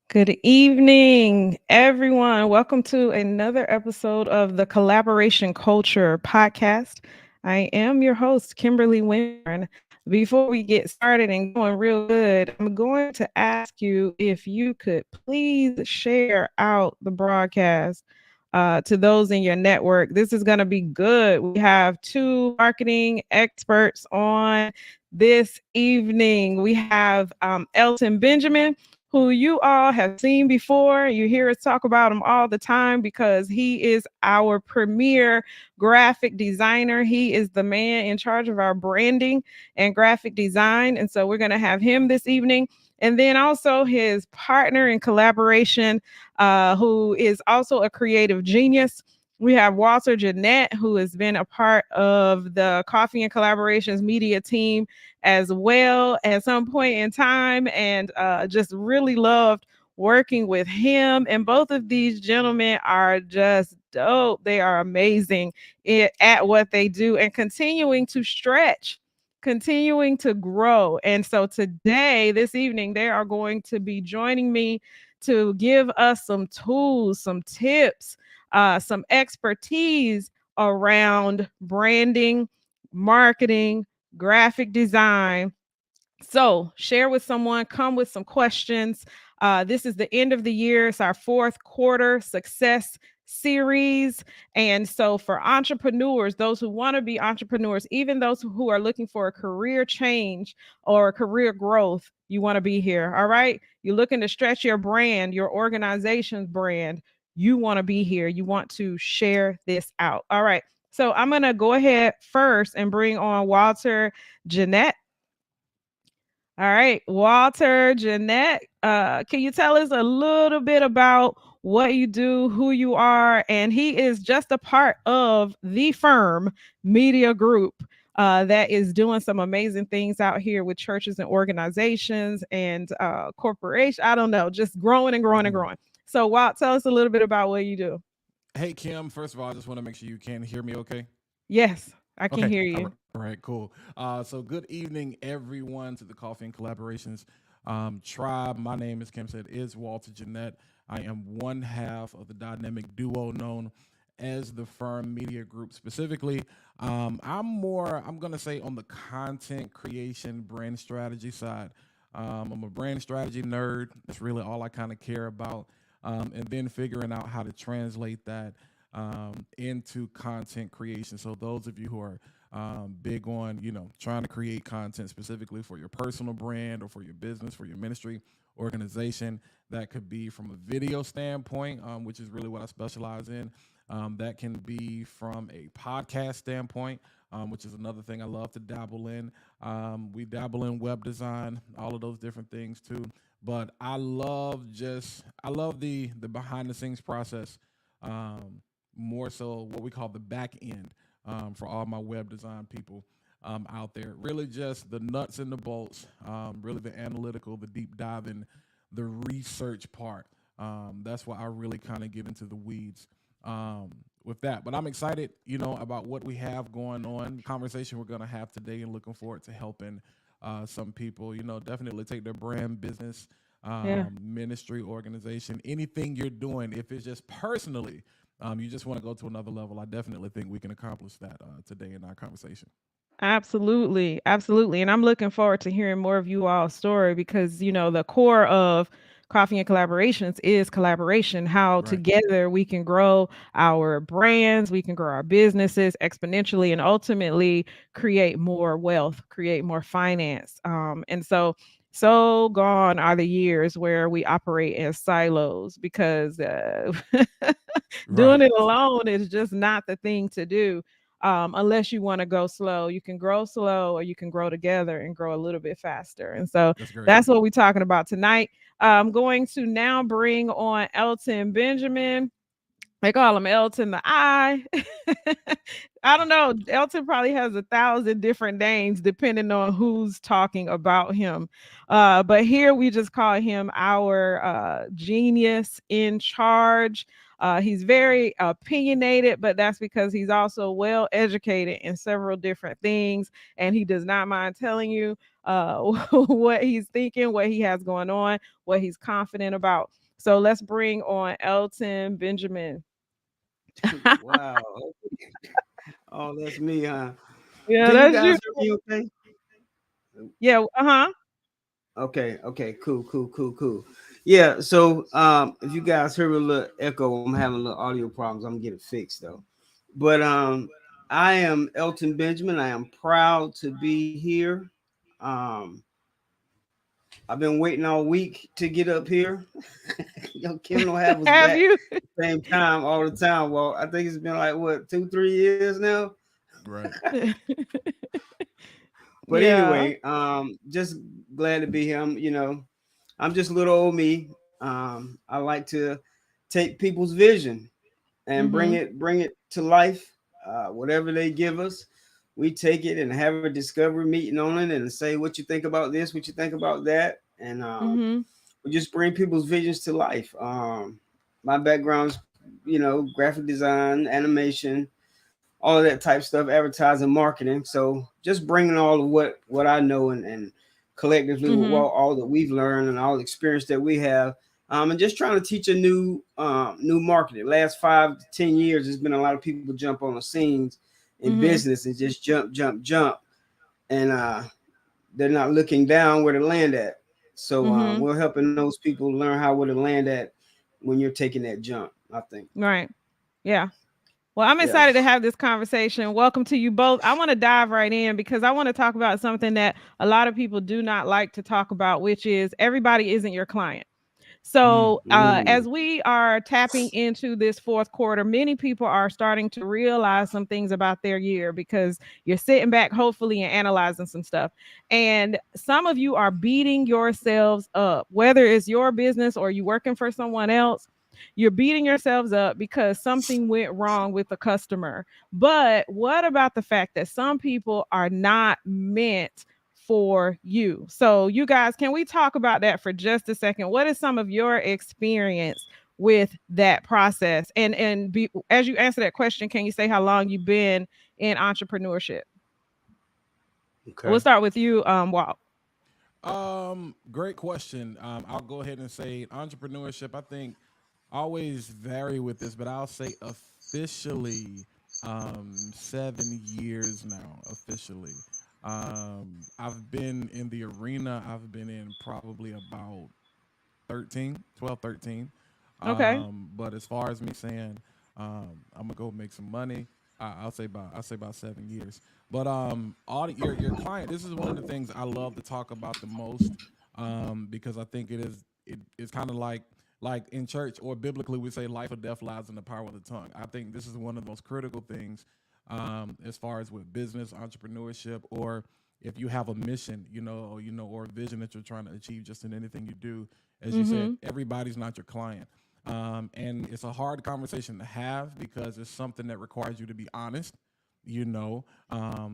Good evening, everyone. Welcome to another episode of the Collaboration Culture podcast. I am your host, Kimberly Winburn. Before we get started and going real good, I'm going to ask you if you could please share out the broadcast to those in your network. This is going to be good. We have two marketing experts on this evening. We have Elton Benjamin, who you all have seen before. You hear us talk about him all the time because he is our premier graphic designer. He is the man in charge of our branding and graphic design. And so we're going to have him this evening. And then also his partner in collaboration, who is also a creative genius. We have Walter Jennette, who has been a part of the Coffee and Collaborations media team as well at some point in time, and just really loved working with him. And both of these gentlemen are just dope. They are amazing at what they do and continuing to stretch, continuing to grow. And so today, this evening, they are going to be joining me to give us some tools, some tips, some expertise around branding, marketing, graphic design. So share with someone, come with some questions. This is the end of the year. It's our fourth quarter success series. And so for entrepreneurs, those who want to be entrepreneurs, even those who are looking for a career change or career growth, you want to be here. All right. You're looking to stretch your brand, your organization's brand. You want to be here. You want to share this out. All right. So I'm going to go ahead first and bring on Walter Jennette. All right, Walter Jennette, can you tell us a little bit about what you do, who you are? And he is just a part of the firm media group that is doing some amazing things out here with churches and organizations and corporations. I don't know, just growing and growing and growing. So, Walt, tell us a little bit about what you do. Hey, Kim, first of all, I just want to make sure you can hear me okay. Yes, I can Okay. hear All you. right. All right, cool. So good evening, everyone, to the Coffee and Collaborations tribe. My name, as Kim said, is Walter Jennette. I am one half of the dynamic duo known as the Firm Media Group. Specifically, I'm going to say, on the content creation brand strategy side. I'm a brand strategy nerd. That's really all I kind of care about. And then figuring out how to translate that into content creation. So those of you who are big on, trying to create content specifically for your personal brand or for your business, for your ministry, organization, that could be from a video standpoint, which is really what I specialize in. That can be from a podcast standpoint, which is another thing I love to dabble in. We dabble in web design, all of those different things too. But I love the behind the scenes process. More so what we call the back end, for all my web design people out there. Really just the nuts and the bolts, really the analytical, the deep diving, the research part. That's why I really kind of get into the weeds with that. But I'm excited, about what we have going on, conversation we're going to have today, and looking forward to helping some people, definitely take their brand, business, Yeah. ministry, organization, anything you're doing. If it's just personally, you just want to go to another level, I definitely think we can accomplish that today in our conversation. Absolutely. Absolutely. And I'm looking forward to hearing more of you all's story because, the core of Coffee and Collaborations is collaboration, how Right. together we can grow our brands, we can grow our businesses exponentially, and ultimately create more wealth, create more finance. So gone are the years where we operate in silos because doing Right. it alone is just not the thing to do. Unless you want to go slow, you can grow slow or you can grow together and grow a little bit faster. And so That's great. that's what we're talking about tonight. I'm going to now bring on Elton Benjamin. They call him Elton the Eye. I don't know. Elton probably has 1,000 different names depending on who's talking about him. But here we just call him our genius in charge. He's very opinionated, but that's because he's also well educated in several different things. And he does not mind telling you what he's thinking, what he has going on, what he's confident about. So let's bring on Elton Benjamin. Wow. Oh, that's me, huh? Yeah, Can you that's you. guys hear me okay? Yeah, uh-huh. Okay, cool. Yeah, so if you guys hear a little echo, I'm having a little audio problems. I'm gonna get it fixed though. But I am Elton Benjamin. I am proud to be here. Um I've been waiting all week to get up here. Kim don't have us Have back you? same time all the time. Well, I think it's been like what 2-3 years now. Right. But Yeah. anyway, just glad to be here. I'm just little old me. I like to take people's vision and bring Mhm. it to life. Whatever they give us, we take it and have a discovery meeting on it and say what you think about this, what you think about that, and Mhm. we just bring people's visions to life. My background's graphic design, animation, all of that type stuff, advertising, marketing. So just bringing all of what I know and collectively with Mhm. all that we've learned and all the experience that we have, and just trying to teach a new marketing. Last 5 to 10 years, there's been a lot of people jump on the scenes in Mhm. business and just jump, and they're not looking down where to land at. So Mhm. we're helping those people learn how where to land at when you're taking that jump. I think. Right. Yeah. Well, I'm Yeah. excited to have this conversation. Welcome to you both. I want to dive right in because I want to talk about something that a lot of people do not like to talk about, which is everybody isn't your client. Mm. So, Mm. as we are tapping into this fourth quarter, many people are starting to realize some things about their year because you're sitting back, hopefully, and analyzing some stuff. And some of you are beating yourselves up, whether it's your business or you working for someone else. You're beating yourselves up because something went wrong with the customer. But what about the fact that some people are not meant for you? So, you guys, can we talk about that for just a second? What is some of your experience with that process? As you answer that question, can you say how long you've been in entrepreneurship? Okay. We'll start with you, Walt. Great question. I'll go ahead and say entrepreneurship. I think I always vary with this, but I'll say officially 7 years now. Officially, I've been in the arena. I've been in probably about 13, 12, 13. Okay. But as far as me saying, I'm gonna go make some money, I'll say about 7 years. But all your client, this is one of the things I love to talk about the most, because I think it's kind of like in church or biblically we say life or death lies in the power of the tongue. I think this is one of the most critical things, as far as with business, entrepreneurship, or if you have a mission, or a vision that you're trying to achieve, just in anything you do. As you said, Mm-hmm. everybody's not your client. And it's a hard conversation to have because it's something that requires you to be honest, and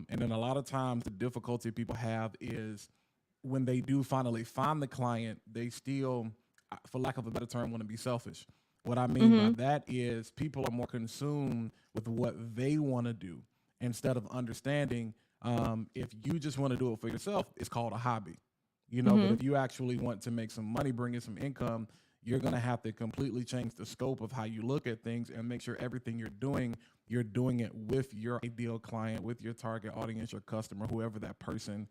then a lot of times the difficulty people have is when they do finally find the client, they still, for lack of a better term, want to be selfish. What I mean by Mm-hmm. that is people are more consumed with what they want to do instead of understanding, if you just want to do it for yourself, it's called a hobby. But Mm-hmm. if you actually want to make some money, bring in some income, you're going to have to completely change the scope of how you look at things and make sure everything you're doing it with your ideal client, with your target audience, your customer, whoever that person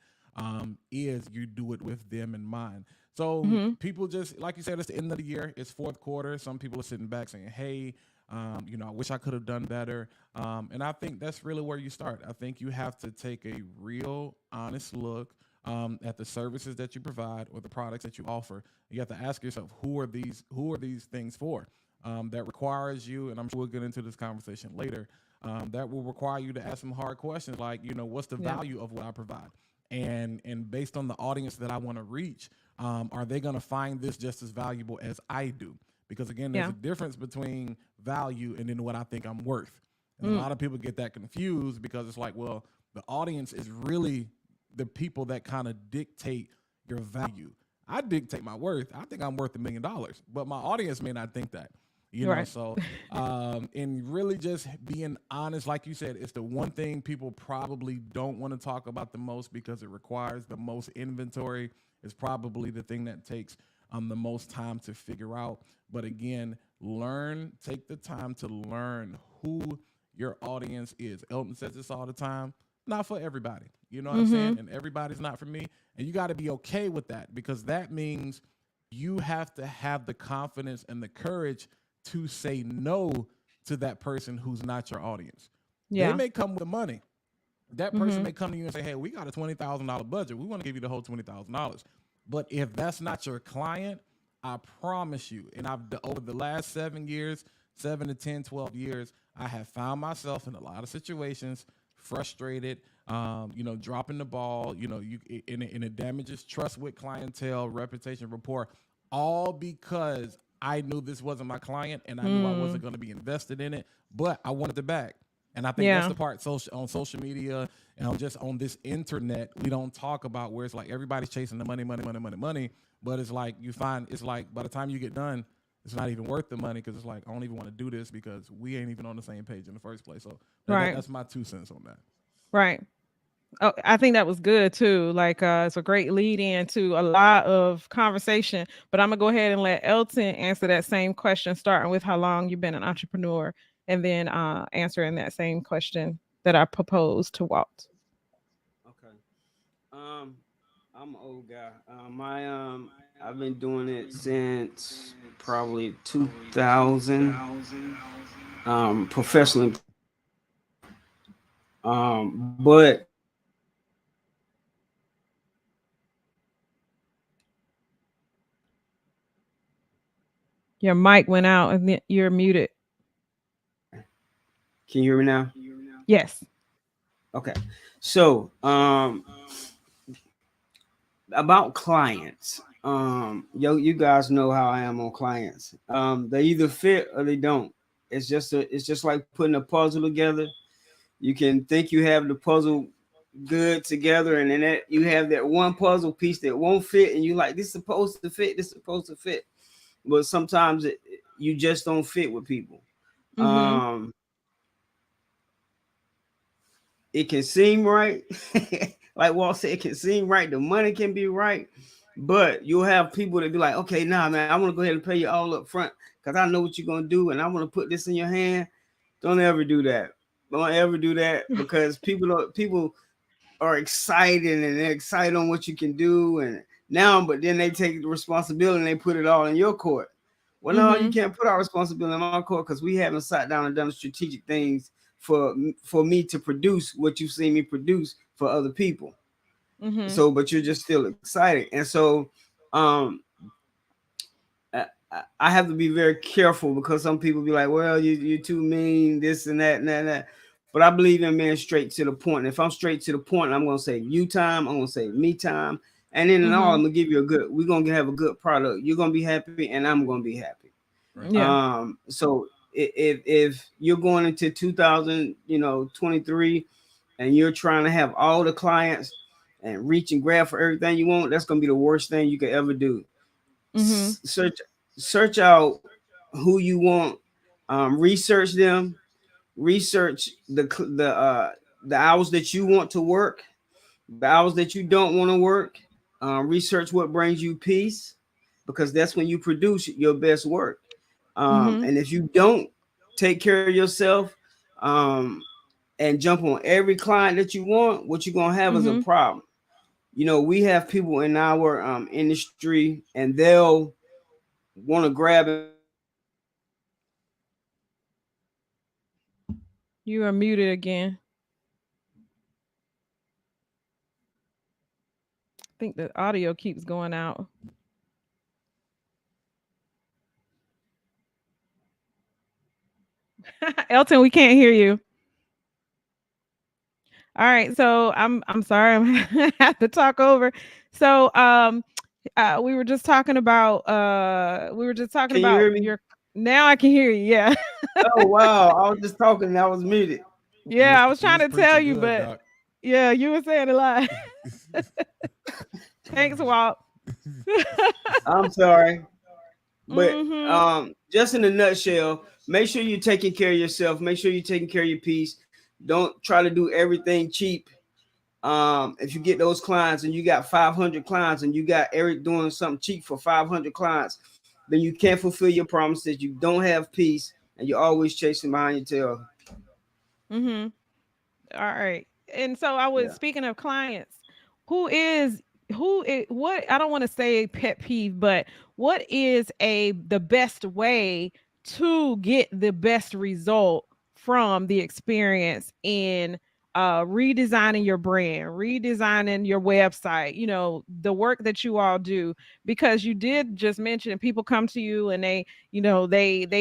is you do it with them in mind. So Mhm. people just like you said, it's the end of the year, it's fourth quarter. Some people are sitting back saying, "Hey, I wish I could have done better." And I think that's really where you start. I think you have to take a real, honest look at the services that you provide or the products that you offer. You have to ask yourself, who are these things for? That requires you, and I'm sure we'll get into this conversation later. That will require you to ask some hard questions, like, what's the Yeah. value of what I provide? And based on the audience that I want to reach, are they going to find this just as valuable as I do? Because again, there's Yeah. a difference between value and then what I think I'm worth. And a Mm. lot of people get that confused because it's like, well, the audience is really the people that kind of dictate your value. I dictate my worth. I think I'm worth $1 million, but my audience may not think that. Right. So and really just being honest, like you said, it's the one thing people probably don't want to talk about the most because it requires the most inventory. It's probably the thing that takes the most time to figure out. But again, take the time to learn who your audience is. Elton says this all the time, not for everybody. You know what I'm saying? Mhm. And everybody's not for me. And you got to be okay with that, because that means you have to have the confidence and the courage to say no to that person who's not your audience. They Yeah. may come with the money. That person Mhm. may come to you and say, "Hey, we got a $20,000 budget. We want to give you the whole $20,000." But if that's not your client, I promise you, and over the last 7 years, 7 to 10, 12 years, I have found myself in a lot of situations frustrated, dropping the ball, and it damages trust with clientele, reputation, rapport, all because I knew this wasn't my client and I knew I wasn't Mm. going to be invested in it, but I wanted the back. And I think that's Yeah. the part on social media and just on this internet we don't talk about, where it's like everybody's chasing the money, money, money, money, money. But it's like you find it's like by the time you get done, it's not even worth the money, because it's like I don't even want to do this because we ain't even on the same page in the first place. So Right. that's my 2 cents on that. Right. Oh, I think that was good too. Like, it's a great lead in to a lot of conversation. But I'm gonna go ahead and let Elton answer that same question, starting with how long you've been an entrepreneur, and then answering that same question that I proposed to Walt. Okay. Um, I'm an old guy. My I've been doing it since probably 2000. Professionally. But Your mic went out, and then you're muted. can you hear me now? Yes. Okay. So, about clients. You guys know how I am on clients. They either fit or they don't. It's just like putting a puzzle together. You can think you have the puzzle good together, and then you have that one puzzle piece that won't fit, and you like, this is supposed to fit, this is supposed to fit, but sometimes you just don't fit with people. Mm-hmm. Um, it can seem right, like Walt said, it can seem right. The money can be right, but you'll have people that be like, okay, nah, man, I want to go ahead and pay you all up front because I know what you're gonna do, and I want to put this in your hand. Don't ever do that. Don't ever do that, because people are excited and they're excited on what you can do, and now, but then they take the responsibility and they put it all in your court. Well, no, you Mm-hmm. can't put our responsibility in my court because we haven't sat down and done strategic things for me to produce what you've seen me produce for other people. Mm-hmm. So, but you're just still excited, and so um I have to be very careful because some people be like, well, you're too mean, this and that and that and that. But I believe in being straight to the point. And if I'm straight to the point, I'm gonna save you time, I'm gonna save me time, and then in all, Mm-hmm. I'm gonna give you a good. We're gonna have a good product. You're gonna be happy, and I'm gonna be happy. Right. Yeah. So if you're going into 2023 and you're trying to have all the clients and reach and grab for everything you want, that's gonna be the worst thing you could ever do. Mm-hmm. Search out who you want, research them, research the hours that you want to work, the hours that you don't want to work, research what brings you peace, because that's when you produce your best work. Mm-hmm. And if you don't take care of yourself, um, and jump on every client that you want, what you're gonna have is a Mm-hmm. problem. we have people in our industry, and they'll want to grab information and they'll want to do everything cheap. You are muted again. I think the audio keeps going out. Elton, we can't hear you. All right, so I'm sorry, I have to talk over. So we were just talking about Can you hear me? your. Now I can hear you. Yeah. Oh wow, I was just talking and I was muted. Yeah, I was You trying was to tell preaching you, good, but Doc. yeah, you were saying a lot. Thanks, Walt. I'm sorry. But Mhm. just in a nutshell, make sure you're taking care of yourself. Make sure you're taking care of your peace. Don't try to do everything cheap. If you get those clients and you got 500 clients and you got Eric doing something cheap for 500 clients, then you can't fulfill your promises. You don't have peace, and you're always chasing behind your tail. Mhm. All right. And so I was Yeah. speaking of clients, what I don't want to say pet peeve, but what is the best way to get the best result from the experience in redesigning your brand, redesigning your website, the work that you all do, because you did just mention people come to you and they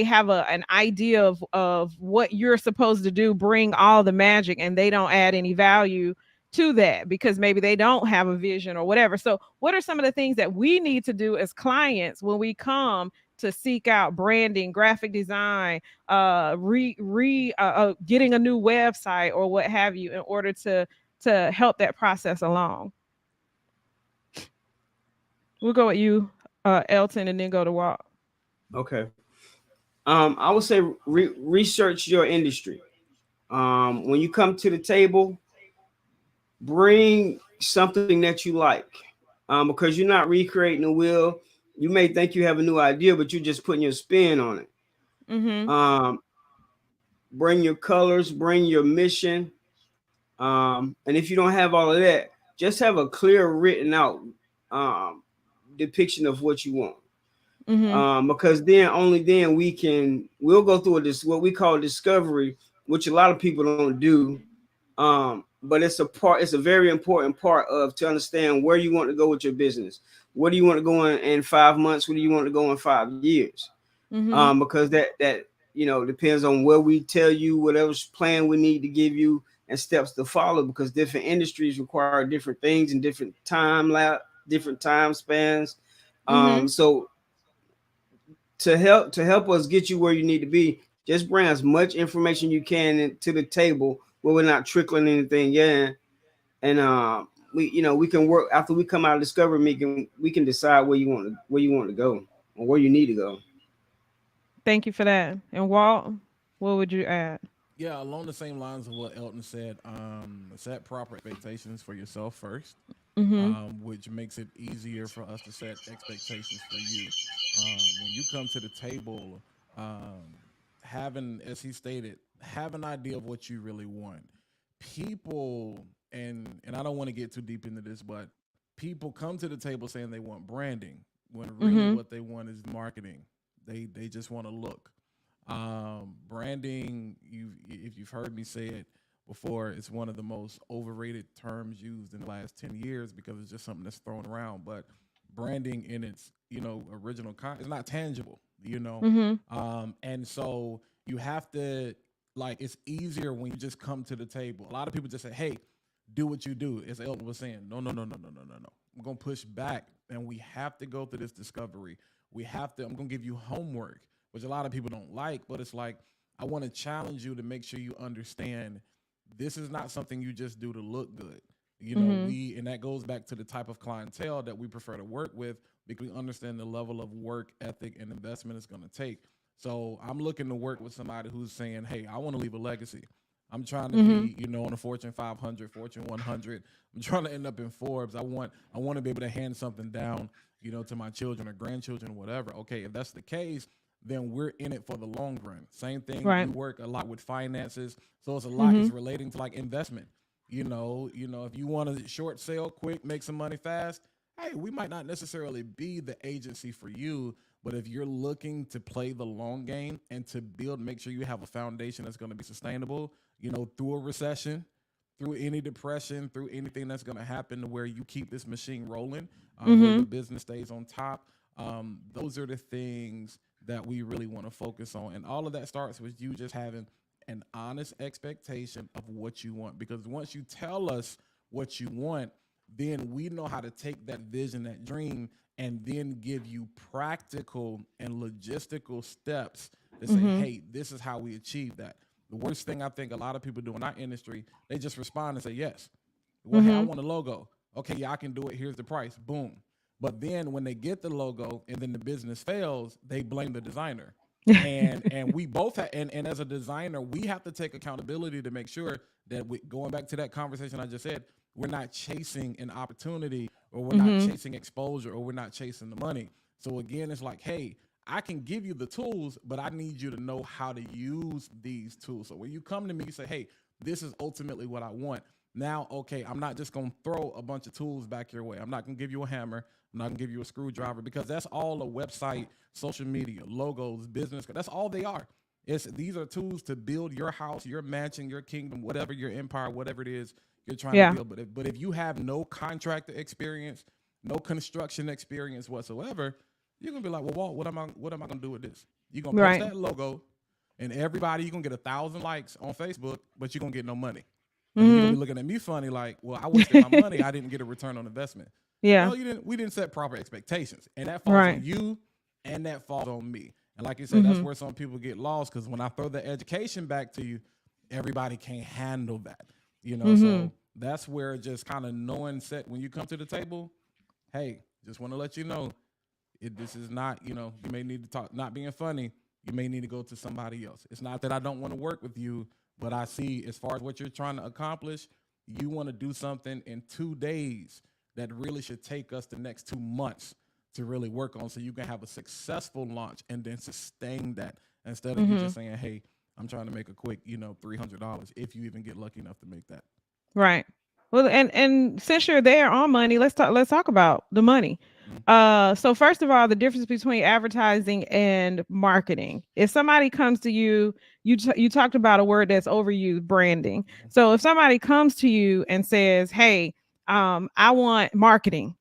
have an idea of what you're supposed to do, bring all the magic, and they don't add any value to that because maybe they don't have a vision or whatever. So what are some of the things that we need to do as clients when we come to seek out branding, graphic design, getting a new website or what have you, in order to help that process along? We'll go with you, Elton, and then go to Walt. Okay. I would say research your industry. When you come to the table, bring something that you like, because you're not recreating the wheel. You may think you have a new idea, but you're just putting your spin on it. Mm-hmm. Um, bring your colors, bring your mission, and if you don't have all of that, just have a clear written out um, depiction of what you want. Mm-hmm. Because then only then we'll go through this what we call discovery, which a lot of people don't do. But it's a very important part of to understand where you want to go with your business. Where do you want to go in 5 months? Where do you want to go in 5 years? Mm-hmm. Because that depends on where we tell you whatever plan we need to give you and steps to follow, because different industries require different things and different time spans. Mm-hmm. So to help us get you where you need to be, just bring as much information you can to the table where we're not trickling anything in, and we can work after we come out of discovery meeting. We can decide where you want to go or where you need to go. Thank you for that. And Walt, what would you add? Yeah, along the same lines of what Elton said, set proper expectations for yourself first, Mm-hmm. which makes it easier for us to set expectations for you. When you come to the table, um, having, as he stated, have an idea of what you really want. People, and I don't want to get too deep into this, but people come to the table saying they want branding when really Mm-hmm. what they want is marketing. They just want to look. Branding, if you've heard me say it before, it's one of the most overrated terms used in the last 10 years because it's just something that's thrown around. But branding in its original is not tangible, Mm-hmm. and so you have to, like, it's easier when you just come to the table. A lot of people just say, hey, do what you do, as Elton was saying. No, no, no, no, no, no, no, no. I'm gonna push back, and we have to go through this discovery. I'm gonna give you homework, which a lot of people don't like, but it's like, I want to challenge you to make sure you understand this is not something you just do to look good. Mm-hmm. And that goes back to the type of clientele that we prefer to work with, because we understand the level of work ethic and investment it's going to take. So I'm looking to work with somebody who's saying, hey, I want to leave a legacy. I'm trying to Mm-hmm. be, on the Fortune 500, Fortune 100. I'm trying to end up in Forbes. I want to be able to hand something down, to my children or grandchildren or whatever. Okay, if that's the case, then we're in it for the long run. Same thing, we Right. work a lot with finances. So it's a lot, Mm-hmm. it's relating to like investment. If you want to short sale quick, make some money fast, hey, we might not necessarily be the agency for you. But if you're looking to play the long game and to build, make sure you have a foundation that's going to be sustainable, through a recession, through any depression, through anything that's going to happen to where you keep this machine rolling, where Mm-hmm. your business stays on top. Those are the things that we really want to focus on. And all of that starts with you just having an honest expectation of what you want. Because once you tell us what you want, then we know how to take that vision, that dream, and then give you practical and logistical steps to say, Mm-hmm. hey, this is how we achieve that. The worst thing I think a lot of people do in our industry, they just respond and say yes. Well, hey, I Mm-hmm. want a logo. Okay, yeah, I can do it. Here's the price. Boom. But then when they get the logo and then the business fails, they blame the designer. And we both have, and as a designer, we have to take accountability to make sure that going back to that conversation I just said, we're not chasing an opportunity, or we're not Mm-hmm. chasing exposure, or we're not chasing the money. So again, it's like, hey, I can give you the tools, but I need you to know how to use these tools. So when you come to me, you say, hey, this is ultimately what I want. Now, okay, I'm not just going to throw a bunch of tools back your way. I'm not going to give you a hammer. I'm not going to give you a screwdriver, because that's all a website, social media, logos, business. That's all they are. These are tools to build your house, your mansion, your kingdom, whatever, your empire, whatever it is you're trying to Yeah. build. But if you have no contractor experience, no construction experience whatsoever, you're gonna be like, well, Walt, what am I gonna do with this? You're gonna post Right. that logo, and everybody, you're gonna get 1,000 likes on Facebook, but you're gonna get no money. And then you're gonna Mm-hmm. be looking at me funny, like, well, I wasted my money. I didn't get a return on investment. Yeah. Well, you didn't. We didn't set proper expectations, and that falls on Right. you, and that falls on me. And like you said, that's Mm-hmm. where some people get lost, because when I throw the education back to you, everybody can't handle that. Mm-hmm. So that's where just kind of knowing set when you come to the table, hey, just want to let you know, this is not, you may need to talk, not being funny, you may need to go to somebody else. It's not that I don't want to work with you, but I see, as far as what you're trying to accomplish, you want to do something in 2 days that really should take us the next 2 months to really work on, so you can have a successful launch and then sustain that, instead of you Mm-hmm. just saying, hey, I'm trying to make a quick, $300, if you even get lucky enough to make that. Right. Well, and since you're there on money, let's talk about the money. Mhm. So first of all, the difference between advertising and marketing. If somebody comes to you, you talked about a word that's overused, branding. So if somebody comes to you and says, "Hey, I want marketing,"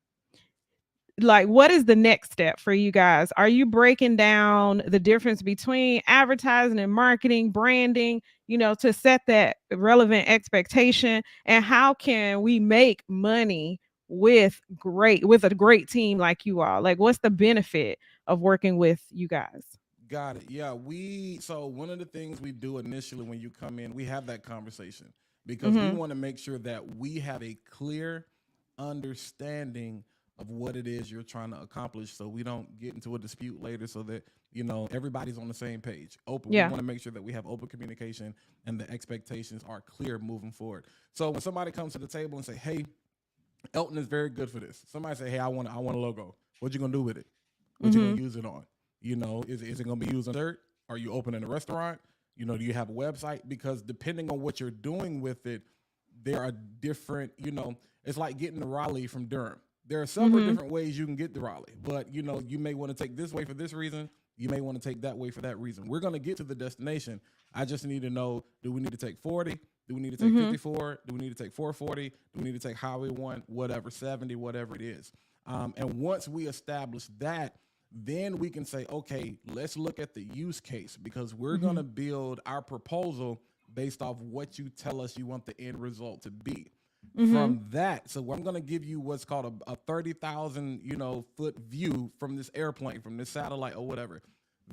like what is the next step for you guys? Are you breaking down the difference between advertising and marketing, branding, to set that relevant expectation? And how can we make money with a great team like you all? Like what's the benefit of working with you guys? Got it. Yeah, so one of the things we do initially when you come in, we have that conversation, because we Mhm. want to make sure that we have a clear understanding of what it is you're trying to accomplish, so we don't get into a dispute later, so that everybody's on the same page. Open. We Yeah. want to make sure that we have open communication and the expectations are clear moving forward. So when somebody comes to the table and say, "Hey, Elton is very good for this." Somebody say, "Hey, I want a logo. What you gonna do with it? What you gonna Mhm. use it on? Is it gonna be used on dirt? Are you opening a restaurant? Do you have a website?" Because depending on what you're doing with it, there are different. It's like getting to Raleigh from Durham. There are several Mhm. different ways you can get to Raleigh, but you may want to take this way for this reason. You may want to take that way for that reason. We're gonna get to the destination. I just need to know: do we need to take 40? Do we need to take Mhm. 54? Do we need to take 440? Do we need to take Highway 1? Whatever, 70, whatever it is. And once we establish that, then we can say, okay, let's look at the use case, because we're going Mhm. to build our proposal based off what you tell us you want the end result to be. Mhm. From that, so I'm going to give you what's called a 30,000 foot view from this airplane, from this satellite or whatever.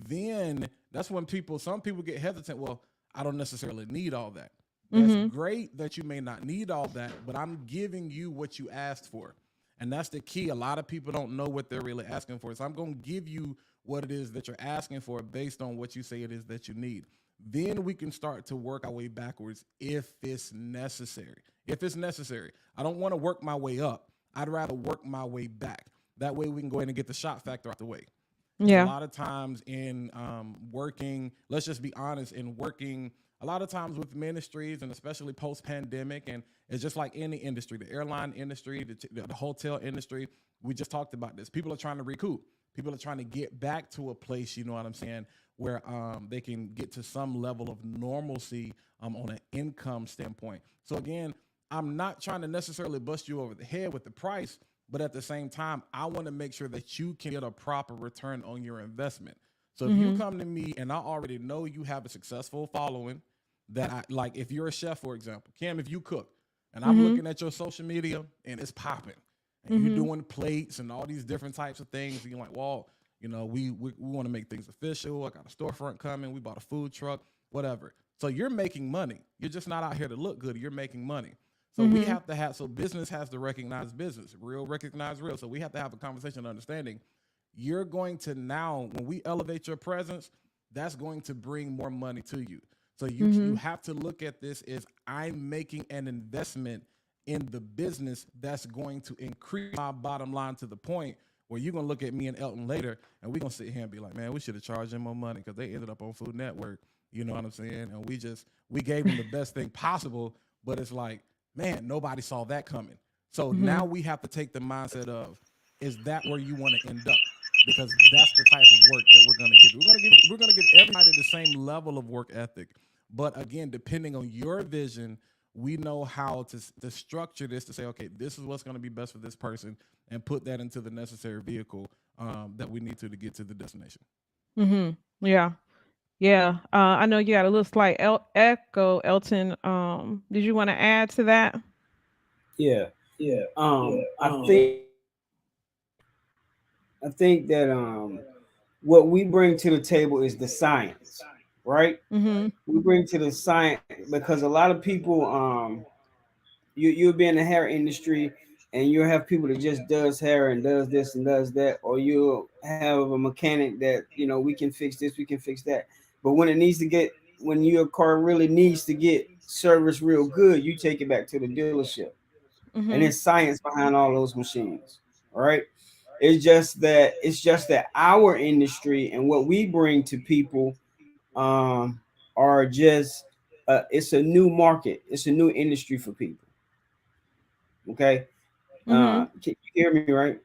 Then that's when some people get hesitant. Well, I don't necessarily need all that. That's Mhm. great that you may not need all that, but I'm giving you what you asked for. And that's the key. A lot of people don't know what they're really asking for. So I'm going to give you what it is that you're asking for based on what you say it is that you need. Then we can start to work our way backwards if it's necessary. If it's necessary. I don't want to work my way up. I'd rather work my way back. That way we can go ahead and get the shot factor out the way. Because a Yeah. lot of times in working, let's just be honest, in working a lot of times with ministries and especially post pandemic, and it's just like any industry, the airline industry, the hotel industry. We just talked about this. People are trying to recoup. People are trying to get back to a place, you know what I'm saying, where they can get to some level of normalcy on an income standpoint. So again, I'm not trying to necessarily bust you over the head with the price, but at the same time, I want to make sure that you can get a proper return on your investment. So if you Mhm. come to me and I already know you have a successful following, that I like, if you're a chef, for example, Cam, if you cook and I'm Mhm. looking at your social media and it's popping and you Mhm. doing plates and all these different types of things, and you're like, well, we want to make things official. I got a storefront coming. We bought a food truck, whatever. So you're making money. You're just not out here to look good. You're making money. So we Mhm. have to have, so business has to recognize business, real recognize real. So we have to have a conversation understanding you're going to now, when we elevate your presence, that's going to bring more money to you. So you Mhm. have to look at this as I'm making an investment in the business that's going to increase my bottom line to the point where you're gonna look at me and Elton later, and we're gonna sit here and be like, man, we should have charged them more money because they ended up on Food Network. You know what I'm saying? And we gave them the best thing possible, but it's like, man, nobody saw that coming. So now Mhm. we have to take the mindset of, is that where you want to end up? Because that's the type of work that we're gonna give. We're gonna give everybody the same level of work ethic. But again, depending on your vision, we know how to structure this to say, okay, this is what's going to be best for this person, and put that into the necessary vehicle that we need to get to the destination. Mhm. Yeah. Yeah. I know you got a little slight echo, Elton. Did you want to add to that? Yeah. I think that what we bring to the table is the science, right? Mhm. We bring to the science because a lot of people you'll be in the hair industry and you'll have people that just does hair and does this and does that, or you'll have a mechanic that we can fix this, we can fix that. But when your car really needs to get service real good, you take it back to the dealership, and Mhm. there's science behind all those machines. All right. It's just that our industry and what we bring to people um are just it's a new market, it's a new industry for people. Okay. Mhm. Can you hear me right?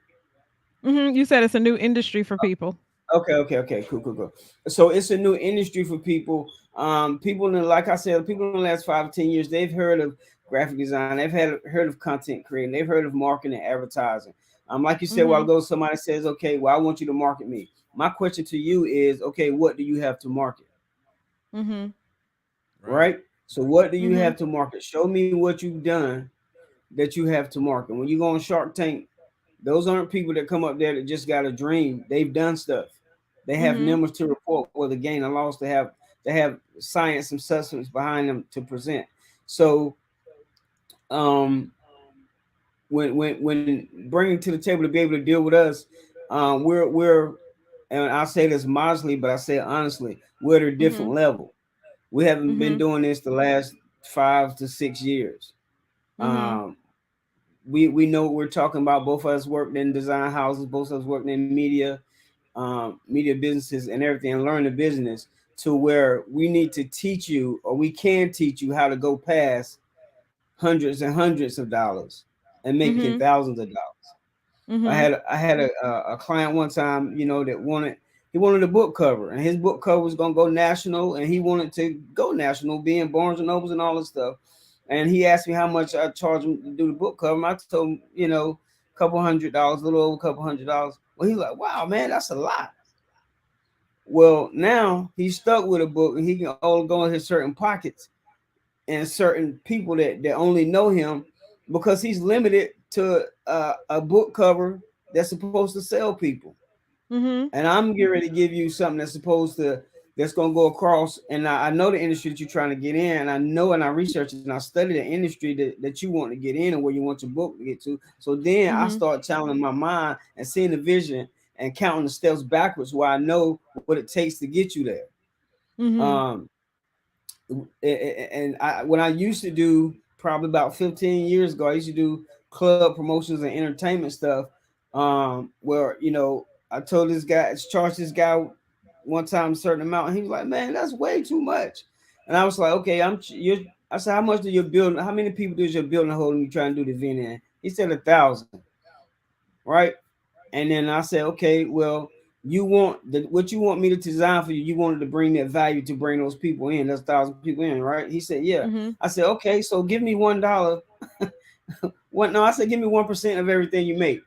Mhm. You said it's a new industry for people. Okay, cool. So it's a new industry for people. People in like I said, people in the last 5 to 10 years, they've heard of graphic design, they've heard of content creating, they've heard of marketing and advertising. Like you said a while Mhm. ago, somebody says, okay, well, I want you to market me. My question to you is, okay, what do you have to market? Mhm. Right. Right? So what do you Mhm. have to market? Show me what you've done that you have to market. When you go on Shark Tank, those aren't people that come up there that just got a dream. They've done stuff. They have Mhm. numbers to report, whether gain or loss. They have science and substance behind them to present. So um, when bringing to the table to be able to deal with us, we're and I say this modestly, but I say it honestly, we're at a different Mhm. level. We haven't been Mhm. doing this the last 5 to 6 years. Mhm. Um, we know what we're talking about. Both of us worked in design houses, both of us worked in media businesses and everything, and learn the business to where we need to teach you, or we can teach you how to go past hundreds and hundreds of dollars and making Mhm. thousands of dollars. I Mhm. had I had a client one time, that he wanted a book cover, and his book cover was gonna go national, and he wanted to go national, be in Barnes and Nobles and all this stuff. And he asked me how much I charge him to do the book cover. And I told him, a couple $100, a little over a couple $100. Well, he's like, "Wow, man, that's a lot." Well, now he's stuck with a book, and he can only go in his certain pockets and certain people that only know him, because he's limited to a book cover that's supposed to sell people. Mhm. And I'm getting ready to give you something that's gonna go across. And I know the industry that you're trying to get in, and I know, and I research and I study the industry that you want to get in and where you want your book to get to. So then I Mhm. start challenging my mind and seeing the vision and counting the steps backwards, where I know what it takes to get you there. Mhm. Um, and when I used to do, probably about 15 years ago, I used to do club promotions and entertainment stuff. Where I told this guy, charged this guy one time a certain amount, and he was like, "Man, that's way too much." And I was like, okay, you're. I said, how much do your building? How many people does your building hold? And you trying to do the event in? He said 1,000, right? And then I said, okay, well, you want what you want me to design for you? You wanted to bring that value to bring those people in. That's 1,000 people in, right? He said, yeah. Mhm. I said, okay, so give me $1. What? No, I said, give me 1% of everything you make.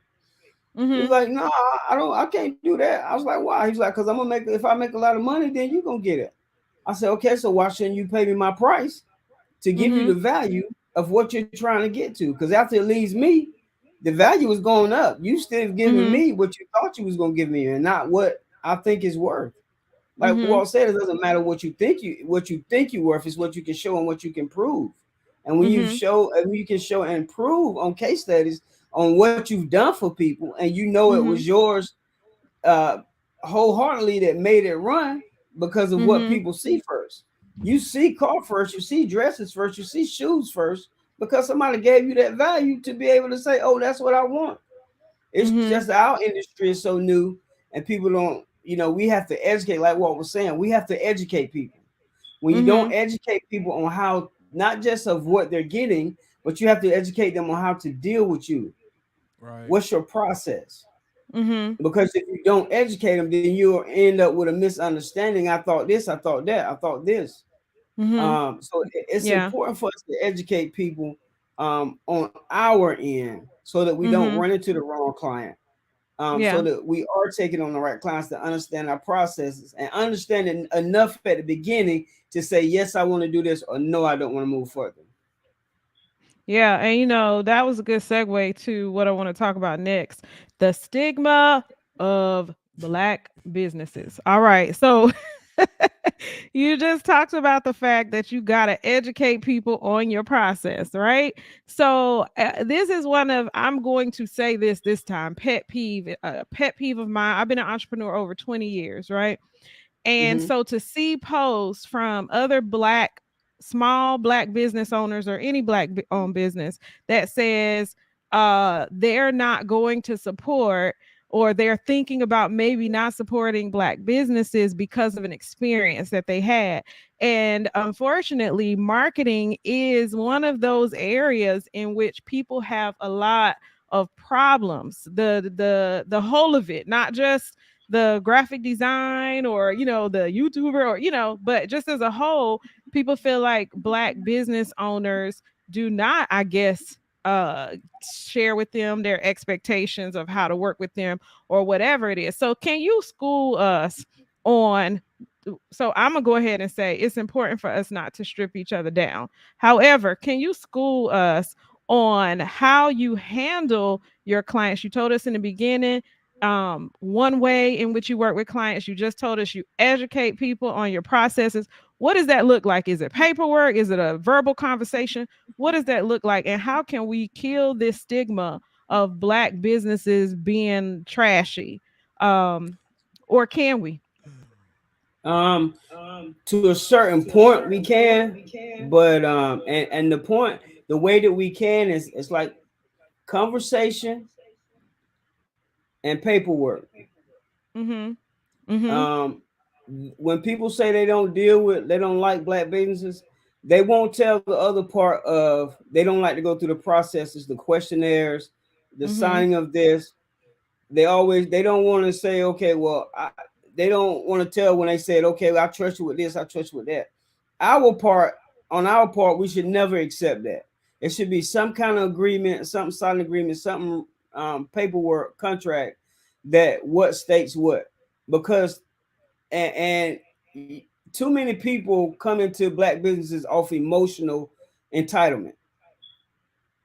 He was Mhm. like, no, I don't. I can't do that. I was like, why? He's like, because I'm gonna make. If I make a lot of money, then you gonna get it. I said, okay, so why shouldn't you pay me my price to give you the Mhm. value of what you're trying to get to? Because after it leaves me, the value is going up. You still giving Mhm. me what you thought you was gonna give me, and not what I think is worth. Like Walt Mhm. said, it doesn't matter what you think you worth. Is what you can show and what you can prove. And when you Mhm. show and you can show and prove on case studies on what you've done for people, and you know it was Mhm. yours uh, wholeheartedly that made it run because of what Mhm. people see first. You see car first, you see dresses first, you see shoes first, because somebody gave you that value to be able to say, "Oh, that's what I want." It's just Mhm. our industry is so new, and people don't. We have to educate, like what we're saying. We have to educate people. When you don't Mhm. educate people on how, not just of what they're getting, but you have to educate them on how to deal with you. Right. What's your process? Mhm. Because if you don't educate them, then you'll end up with a misunderstanding. I thought this, I thought that, I thought this. Mhm. So it's Yeah. important for us to educate people on our end so that we don't run Mhm. into the wrong client. So Yeah. that we are taking on the right clients to understand our processes and understanding enough at the beginning to say yes, I want to do this, or no, I don't want to move further. Yeah, and that was a good segue to what I want to talk about next. The stigma of black businesses. All right. So you just talked about the fact that you got to educate people on your process, right? So this is one of, I'm going to say this time, pet peeve of mine. I've been an entrepreneur over 20 years, right? And Mm-hmm. so to see posts from other small black business owners or any owned business that says they're not going to support, or they're thinking about maybe not supporting black businesses because of an experience that they had. And unfortunately, marketing is one of those areas in which people have a lot of problems. The whole of it, not just the graphic design or the YouTuber, or but just as a whole, people feel like black business owners do not, I guess, share with them their expectations of how to work with them or whatever it is. So can you school us on, so I'm gonna go ahead and say it's important for us not to strip each other down. However, can you school us on how you handle your clients? You told us in the beginning one way in which you work with clients. You just told us you educate people on your processes. What does that look like? Is it paperwork? Is it a verbal conversation? What does that look like? And how can we kill this stigma of black businesses being trashy? Or can we? Um, to a certain point, we can, but and the point, the way that we can is it's like conversation and paperwork. Mm-hmm. Mm-hmm. Um, when people say they don't like black businesses, they won't tell the other part of they don't like to go through the processes, the questionnaires, the Mm-hmm. signing of this. They don't want to say, okay, well, they don't want to tell when they said, okay, well, I trust you with this, I trust you with that. Our part, on our part, we should never accept that. It should be some kind of agreement, something signed agreement, something paperwork, contract that what states what. Because and too many people come into black businesses off emotional entitlement.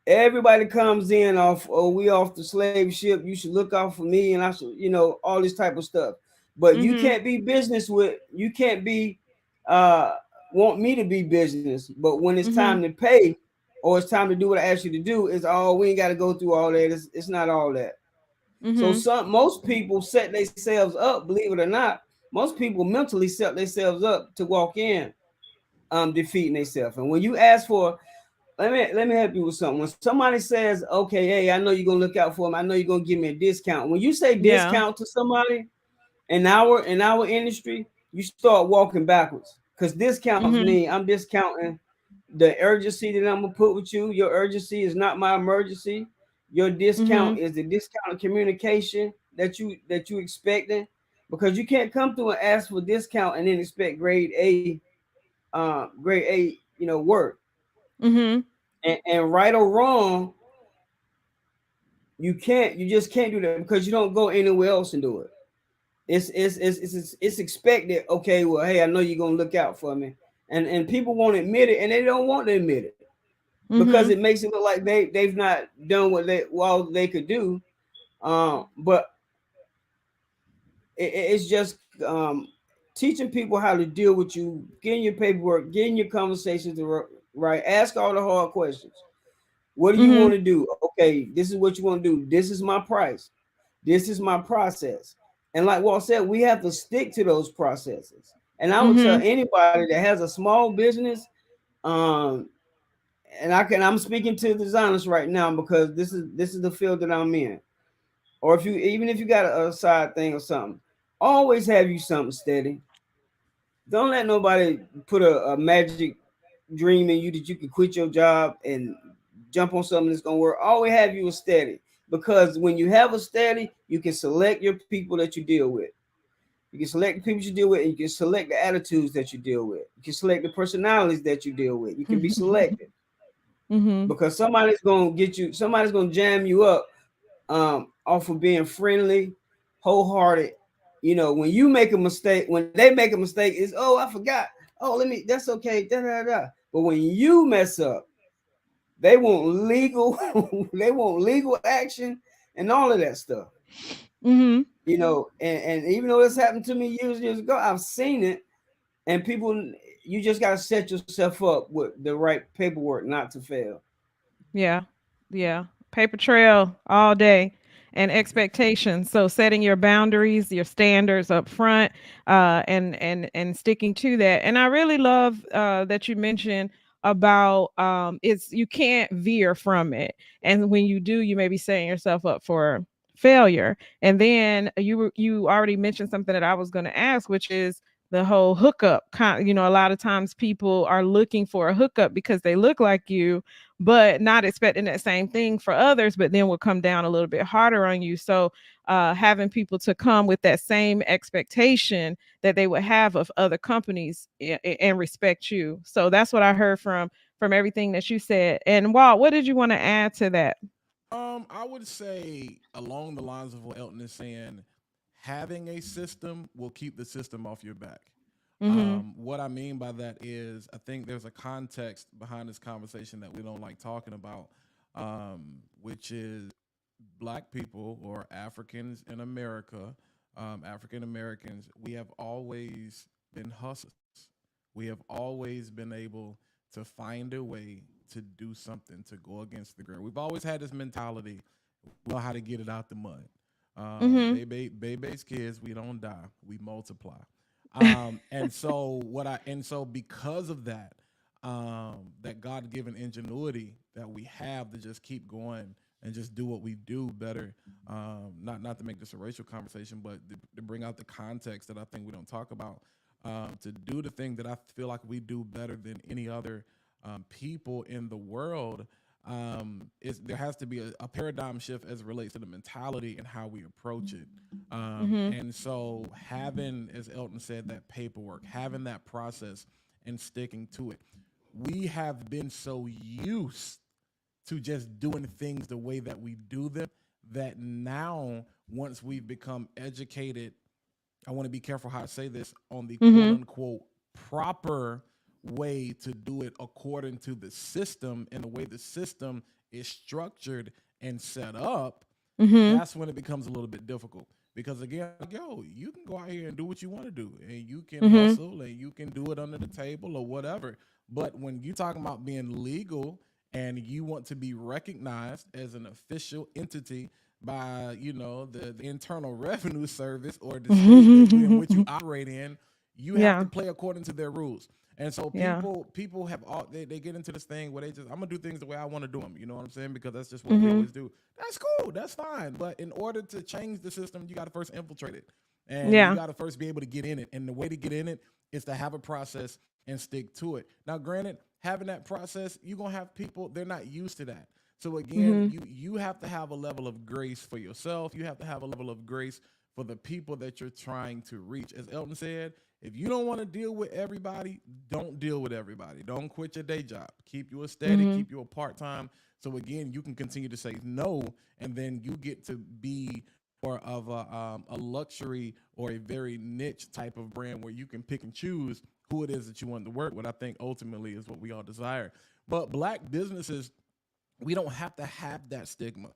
Everybody comes in off, oh, we off the slave ship, you should look out for me, and I should, all this type of stuff. But you Mm-hmm. can't be business with, you can't be uh want me to be business, but when it's time Mm-hmm. to pay or it's time to do what I asked you to do, it's all, we ain't got to go through all that. It's not all that. So Mm-hmm. most people set themselves up, believe it or not, most people mentally set themselves up to walk in defeating themselves. And when you ask for, let me help you with something. When somebody says, okay, hey, I know you're gonna look out for me, I know you're gonna give me a discount. When you say Yeah. discount to somebody in our industry, you start walking backwards. Because discounts Mhm. mean I'm discounting the urgency that I'm gonna put with you. Your urgency is not my emergency. Your discount Mhm. is the discounted communication that you expecting, because you can't come through and ask for discount and then expect grade A, work. Mhm. And right or wrong, you just can't do that because you don't go anywhere else and do it. It's expected. Okay, well, hey, I know you're gonna look out for me, and people won't admit it, and they don't want to admit it because it Mhm. makes it look like they've not done what they could do. But it's just teaching people how to deal with you, getting your paperwork, getting your conversations right. Ask all the hard questions. What do you want Mhm. to do? Okay, this is what you want to do. This is my price. This is my process. And like Walt said, we have to stick to those processes. And I would tell Mhm. anybody that has a small business, um, and I'm speaking to designers right now because this is the field that I'm in. Or if you even if you got a side thing or something, always have you something steady. Don't let nobody put a magic dream in you that you can quit your job and jump on something that's gonna work. Always have you a steady, because when you have a steady, you can select your people that you deal with. You can select the people you deal with, and you can select the attitudes that you deal with. You can select the personalities that you deal with. You can be selective, Mhm. because somebody's gonna jam you up off of being friendly, wholehearted. When you make a mistake, when they make a mistake, is, oh, I forgot. Oh, that's okay. Da da da. But when you mess up, they want legal, they want legal action and all of that stuff. Mhm. And even though this happened to me years ago, I've seen it. And people, you just gotta set yourself up with the right paperwork not to fail. Yeah. Yeah. Paper trail all day and expectations. So setting your boundaries, your standards up front, and sticking to that. And I really love that you mentioned about it's you can't veer from it. And when you do, you may be setting yourself up for failure. And then you already mentioned something that I was going to ask, which is the whole hookup a lot of times people are looking for a hookup because they look like you, but not expecting that same thing for others, but then will come down a little bit harder on you. So having people to come with that same expectation that they would have of other companies and respect you. So that's what I heard from everything that you said. And Walt, what did you want to add to that? I would say along the lines of what Elton is saying, having a system will keep the system off your back. Mm-hmm. What I mean by that is, I think there's a context behind this conversation that we don't like talking about, which is Black people or Africans in America, African Americans. We have always been hustlers. We have always been able to find a way to do something to go against the grain. We've always had this mentality. We know how to get it out the mud. Mm-hmm. Baby's kids, we don't die, we multiply. And so because of that, that God given ingenuity that we have to just keep going and just do what we do better. Not to make this a racial conversation, but to bring out the context that I think we don't talk about. To do the thing that I feel like we do better than any other people in the world, is there has to be a paradigm shift as it relates to the mentality and how we approach it. Mm-hmm. And so having, as Elton said, that paperwork, having that process and sticking to it, we have been so used to just doing things the way that we do them that now, once we've become educated, I want to be careful how I say this, on the quote Mm-hmm. unquote proper way to do it according to the system and the way the system is structured and set up. Mm-hmm. That's when it becomes a little bit difficult. Because again, like, yo, you can go out here and do what you want to do, and you can Mm-hmm. hustle, and you can do it under the table or whatever. But when you're talking about being legal and you want to be recognized as an official entity by, the Internal Revenue Service or the state in which you operate in, you have to Yeah. play according to their rules. And so Yeah. people have they get into this thing where they just, I'm gonna do things the way I want to do them. You know what I'm saying? Because that's just what we Mm-hmm. always do. That's cool. That's fine. But in order to change the system, you got to first infiltrate it. And you Yeah. got to first be able to get in it. And the way to get in it is to have a process and stick to it. Now, granted, having that process, you're gonna have people, they're not used to that. So again, Mhm. you have to have a level of grace for yourself. You have to have a level of grace for the people that you're trying to reach. As Elton said, if you don't want to deal with everybody, don't deal with everybody. Don't quit your day job. Keep you a steady, Mhm. keep you a part-time. So again, you can continue to say no, and then you get to be more of a luxury or a very niche type of brand where you can pick and choose who it is that you want to work with. I think ultimately is what we all desire. But black businesses, we don't have to have that stigma.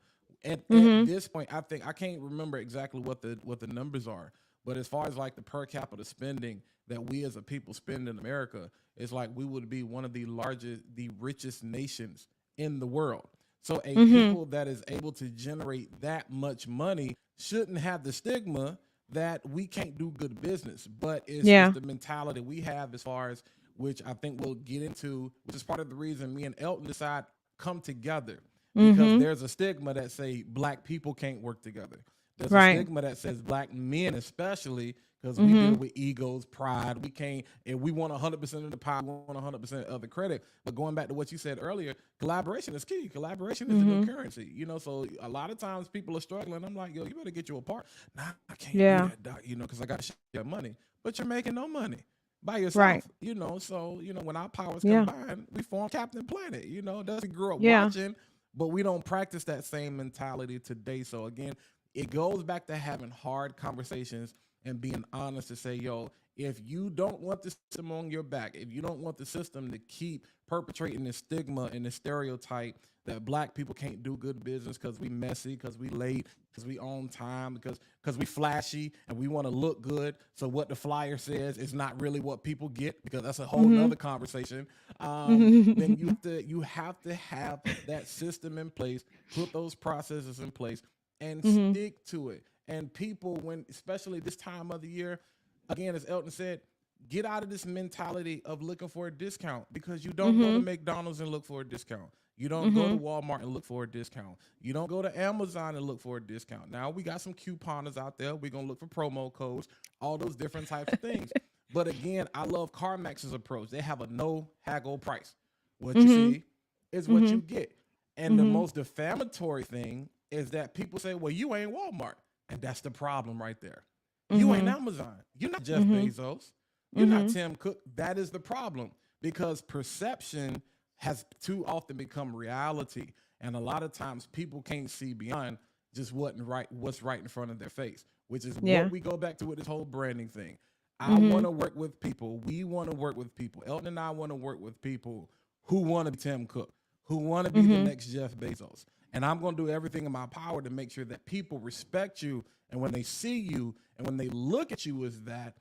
At Mhm. this point, I think I can't remember exactly what the numbers are, but as far as like the per capita spending that we as a people spend in America, it's like we would be one of the largest, the richest nations in the world. So a Mhm. people that is able to generate that much money shouldn't have the stigma that we can't do good business. But it's Yeah. the mentality we have as far as, which I think we'll get into, which is part of the reason me and Elton decide come together, because Mhm. there's a stigma that say black people can't work together. There's a Right. stigma that says black men, especially, because we deal Mhm. with egos, pride. We can't, and we want 100% of the power, we want 100% of the credit. But going back to what you said earlier, collaboration is key. Collaboration is the new Mhm. currency. So a lot of times people are struggling. I'm like, yo, you better get you a part. Nah, I can't do Yeah. that, doc, because I got to share money. But you're making no money by Right. yourself, so when our powers Yeah. combine, we form Captain Planet. That's what we grew up Yeah. watching, but we don't practice that same mentality today. So again, it goes back to having hard conversations and being honest to say, yo, if you don't want the system on your back, if you don't want the system to keep perpetrating the stigma and the stereotype that black people can't do good business because we messy, because we late, because we on time, because we flashy and we want to look good. So what the flyer says is not really what people get, because that's a whole Mhm. nother conversation. Then Mhm. you have to have that system in place, put those processes in place, and Mhm. stick to it. And people, when especially this time of the year, again, as Elton said, get out of this mentality of looking for a discount, because you don't go to Mhm. McDonald's and look for a discount. You don't go to Mhm. Walmart and look for a discount. You don't go to Amazon and look for a discount. Now we got some couponers out there. We're gonna look for promo codes, all those different types of things. But again, I love CarMax's approach. They have a no haggle price. What you Mhm. see is what you Mhm. get. And the Mhm. most defamatory thing is that people say, well, you ain't Walmart. And that's the problem right there. You ain't Mhm. Amazon. You're not Jeff Mhm. Bezos. You're not Mhm. Tim Cook. That is the problem, because perception has too often become reality. And a lot of times people can't see beyond just what's right in front of their face, which is what Yeah. we go back to with this whole branding thing. I want Mhm. to work with people. We want to work with people. Elton and I want to work with people who want to be Tim Cook, who want to be the Mhm. next Jeff Bezos. And I'm going to do everything in my power to make sure that people respect you. And when they see you and when they look at you as that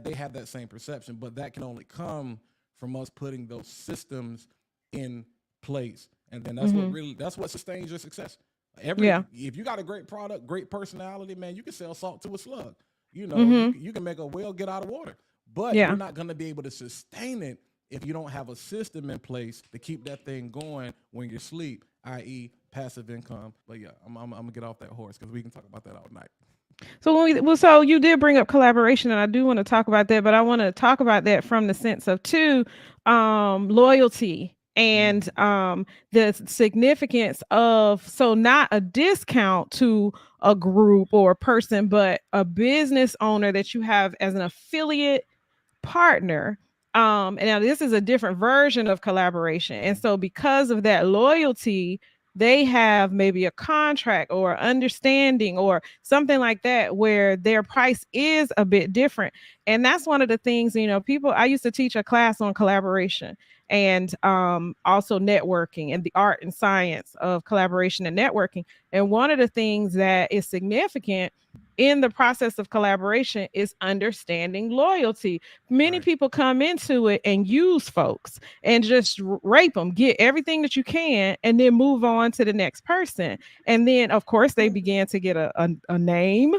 they have that same perception. But that can only come from us putting those systems in place. And then Mhm. that's what sustains your success. Every Yeah. If you got a great product, great personality, man, you can sell salt to a slug. Mhm. You can make a whale get out of water, but you're Yeah. not going to be able to sustain it if you don't have a system in place to keep that thing going when you sleep, i.e., passive income. But yeah, I'm gonna get off that horse because we can talk about that all night. So so you did bring up collaboration, and I do want to talk about that, but I want to talk about that from the sense of two, loyalty and Mm, the significance of, so not a discount to a group or a person, but a business owner that you have as an affiliate partner. And now this is a different version of collaboration. And so because of that loyalty, they have maybe a contract or understanding or something like that where their price is a bit different. And that's one of the things, people, I used to teach a class on collaboration and also networking and the art and science of collaboration and networking. And one of the things that is significant in the process of collaboration is understanding loyalty. Many right. people come into it and use folks and just rape them, get everything that you can, and then move on to the next person. And then, of course, they begin to get a name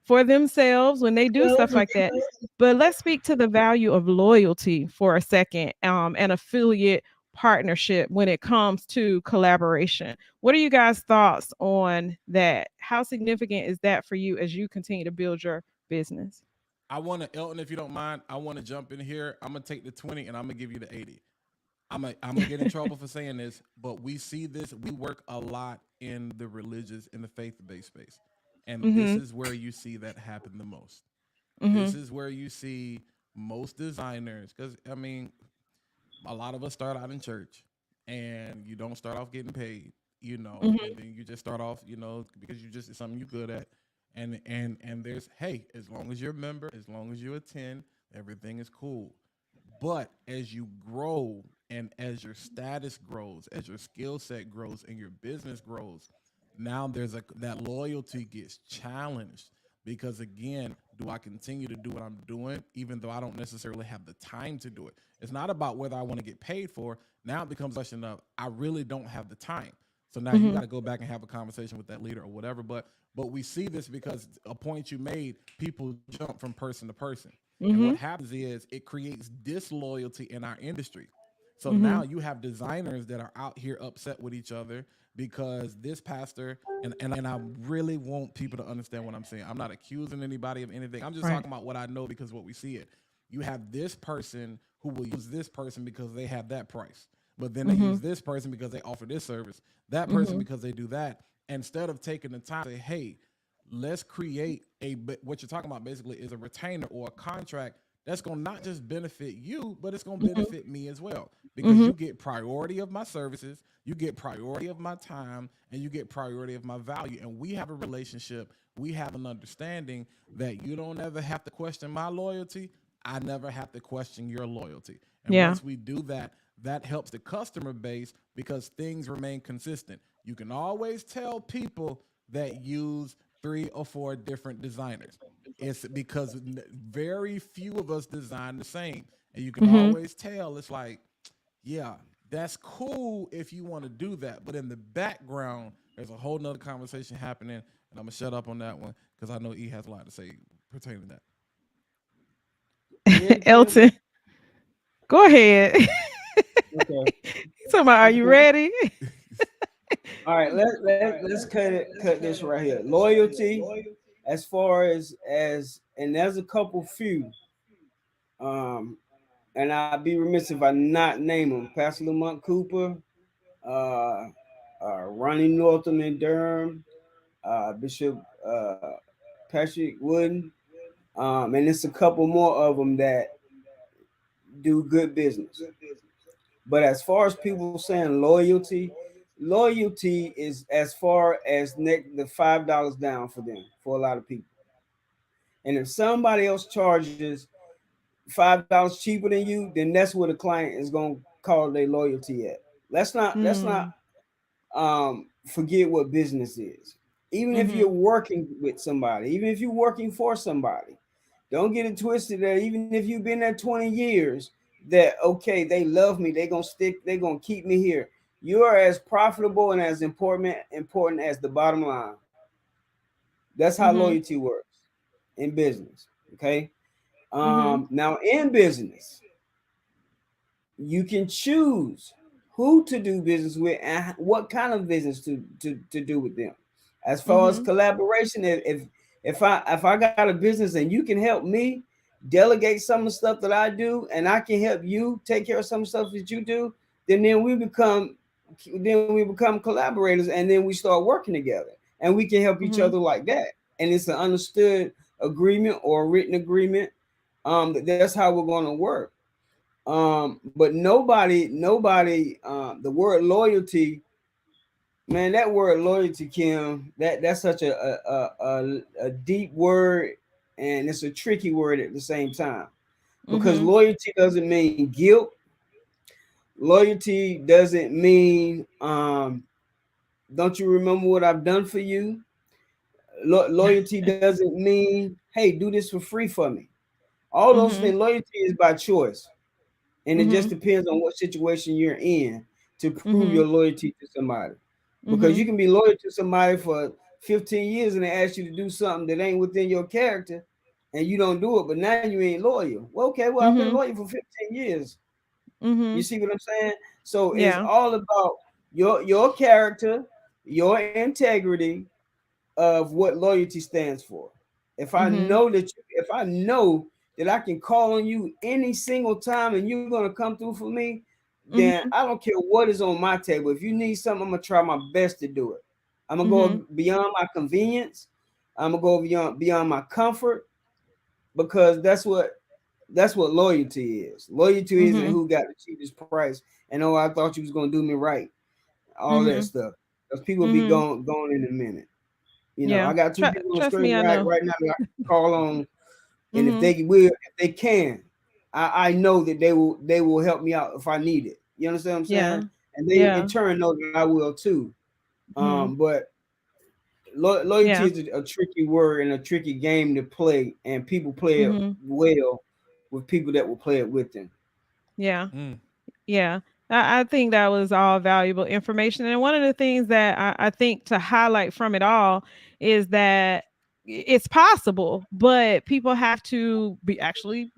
for themselves when they do stuff like that. But let's speak to the value of loyalty for a second, and affiliate partnership when it comes to collaboration. What are you guys' thoughts on that? How significant is that for you as you continue to build your business? I want to, Elton, if you don't mind, I want to jump in here. I'm gonna take the 20 and I'm gonna give you the 80. I'm gonna get in trouble for saying this, but we see this. We work a lot in the religious, in the faith-based space, and this Mhm. is where you see that happen the most. This Mhm. is where you see most designers, because I mean, a lot of us start out in church, and you don't start off getting paid, and Mhm. then you just start off, because you just it's something you're good at, and there's, hey, as long as you're a member, as long as you attend, everything is cool. But as you grow and as your status grows, as your skill set grows and your business grows, now there's a that loyalty gets challenged, because again, do I continue to do what I'm doing even though I don't necessarily have the time to do it? It's not about whether I want to get paid for. Now it becomes a question of, I really don't have the time. So now you got Mhm. to go back and have a conversation with that leader or whatever. But we see this because a point you made, people jump from person to person. And what Mhm. happens is it creates disloyalty in our industry. So now Mhm. you have designers that are out here upset with each other because this pastor, and I really want people to understand what I'm saying. I'm not accusing anybody of anything. I'm just Right. talking about what I know, because what we see it. You have this person who will use this person because they have that price. But then they use Mhm. this person because they offer this service. That person Mhm. because they do that. Instead of taking the time to say, hey, let's create what you're talking about basically is a retainer or a contract that's going to not just benefit you, but it's going to Mhm. benefit me as well, because Mhm. you get priority of my services, you get priority of my time, and you get priority of my value. And we have a relationship, we have an understanding that you don't ever have to question my loyalty. I never have to question your loyalty. And Yeah. once we do that, that helps the customer base because things remain consistent. You can always tell people that use 3 or 4 different designers. It's because very few of us design the same. And you can Mhm. always tell, it's like, yeah, that's cool if you want to do that. But in the background, there's a whole nother conversation happening. And I'm going to shut up on that one because I know E has a lot to say pertaining to that. Yeah, Kim. Elton, go ahead. Okay. He's talking about, are you Okay. ready? All right. Let's cut this right here. Loyalty, as far as and there's a couple few. Um, and I'd be remiss if I not name them. Pastor Lamont Cooper, uh, Ronnie Northam in Durham, Bishop Patrick Wooden, and it's a couple more of them that do good business. But as far as people saying loyalty, loyalty is as far as the $5 down for them for a lot of people. And if somebody else charges $5 cheaper than you, then that's where the client is gonna call their loyalty at. Let's not Mm. forget what business is. Even if you're Mhm. working with somebody, even if you're working for somebody, don't get it twisted that even if you've been there 20 years, that okay, they love me, they're gonna keep me here. You are as profitable and as important as the bottom line. That's how Mhm. loyalty works in business. Okay. Mhm. Now in business, you can choose who to do business with and what kind of business to do with them. As far as Mhm. collaboration, if I got a business and you can help me delegate some of the stuff that I do, and I can help you take care of some stuff that you do, then we become collaborators, and then we start working together, and we can help each Mhm. other like that. And it's an understood agreement or a written agreement. That's how we're going to work. But nobody, the word loyalty, man, that word loyalty, Kim, that's such a deep word, and it's a tricky word at the same time, because Mhm. loyalty doesn't mean guilt. Loyalty doesn't mean don't you remember what I've done for you. Loyalty doesn't mean, hey, do this for free for me. All those Mhm. things. Loyalty is by choice. And it just Mhm. depends on what situation you're in to prove your Mhm. loyalty to somebody. Because you Mhm. can be loyal to somebody for 15 years and they ask you to do something that ain't within your character and you don't do it, but now you ain't loyal. Well, okay, well, I've been Mhm. loyal for 15 years. You Mhm. see what I'm saying? So it's Yeah. all about your character, your integrity of what loyalty stands for. Mhm. If I know that I can call on you any single time and you're gonna come through for me, then Mhm. I don't care what is on my table. If you need something, I'm gonna try my best to do it. I'm gonna go Mhm. beyond my convenience. I'm gonna go beyond my comfort, because that's what loyalty is. Loyalty isn't Mhm. who got the cheapest price and oh, I thought you was gonna do me right. All that Mhm. stuff. Because people be Mhm. gone in a minute. I Yeah. got two people on the Trust screen me, I know. right now that I can call on, and Mhm. if they can, I know that they will help me out if I need it. You understand what I'm saying? Yeah. And they in Yeah. turn know that I will too. Mhm. But loyalty Yeah. is a tricky word and a tricky game to play, and people play it Mhm. well with people that will play it with them. Yeah. Mm. Yeah, I think that was all valuable information. And one of the things that I think to highlight from it all is that it's possible, but people have to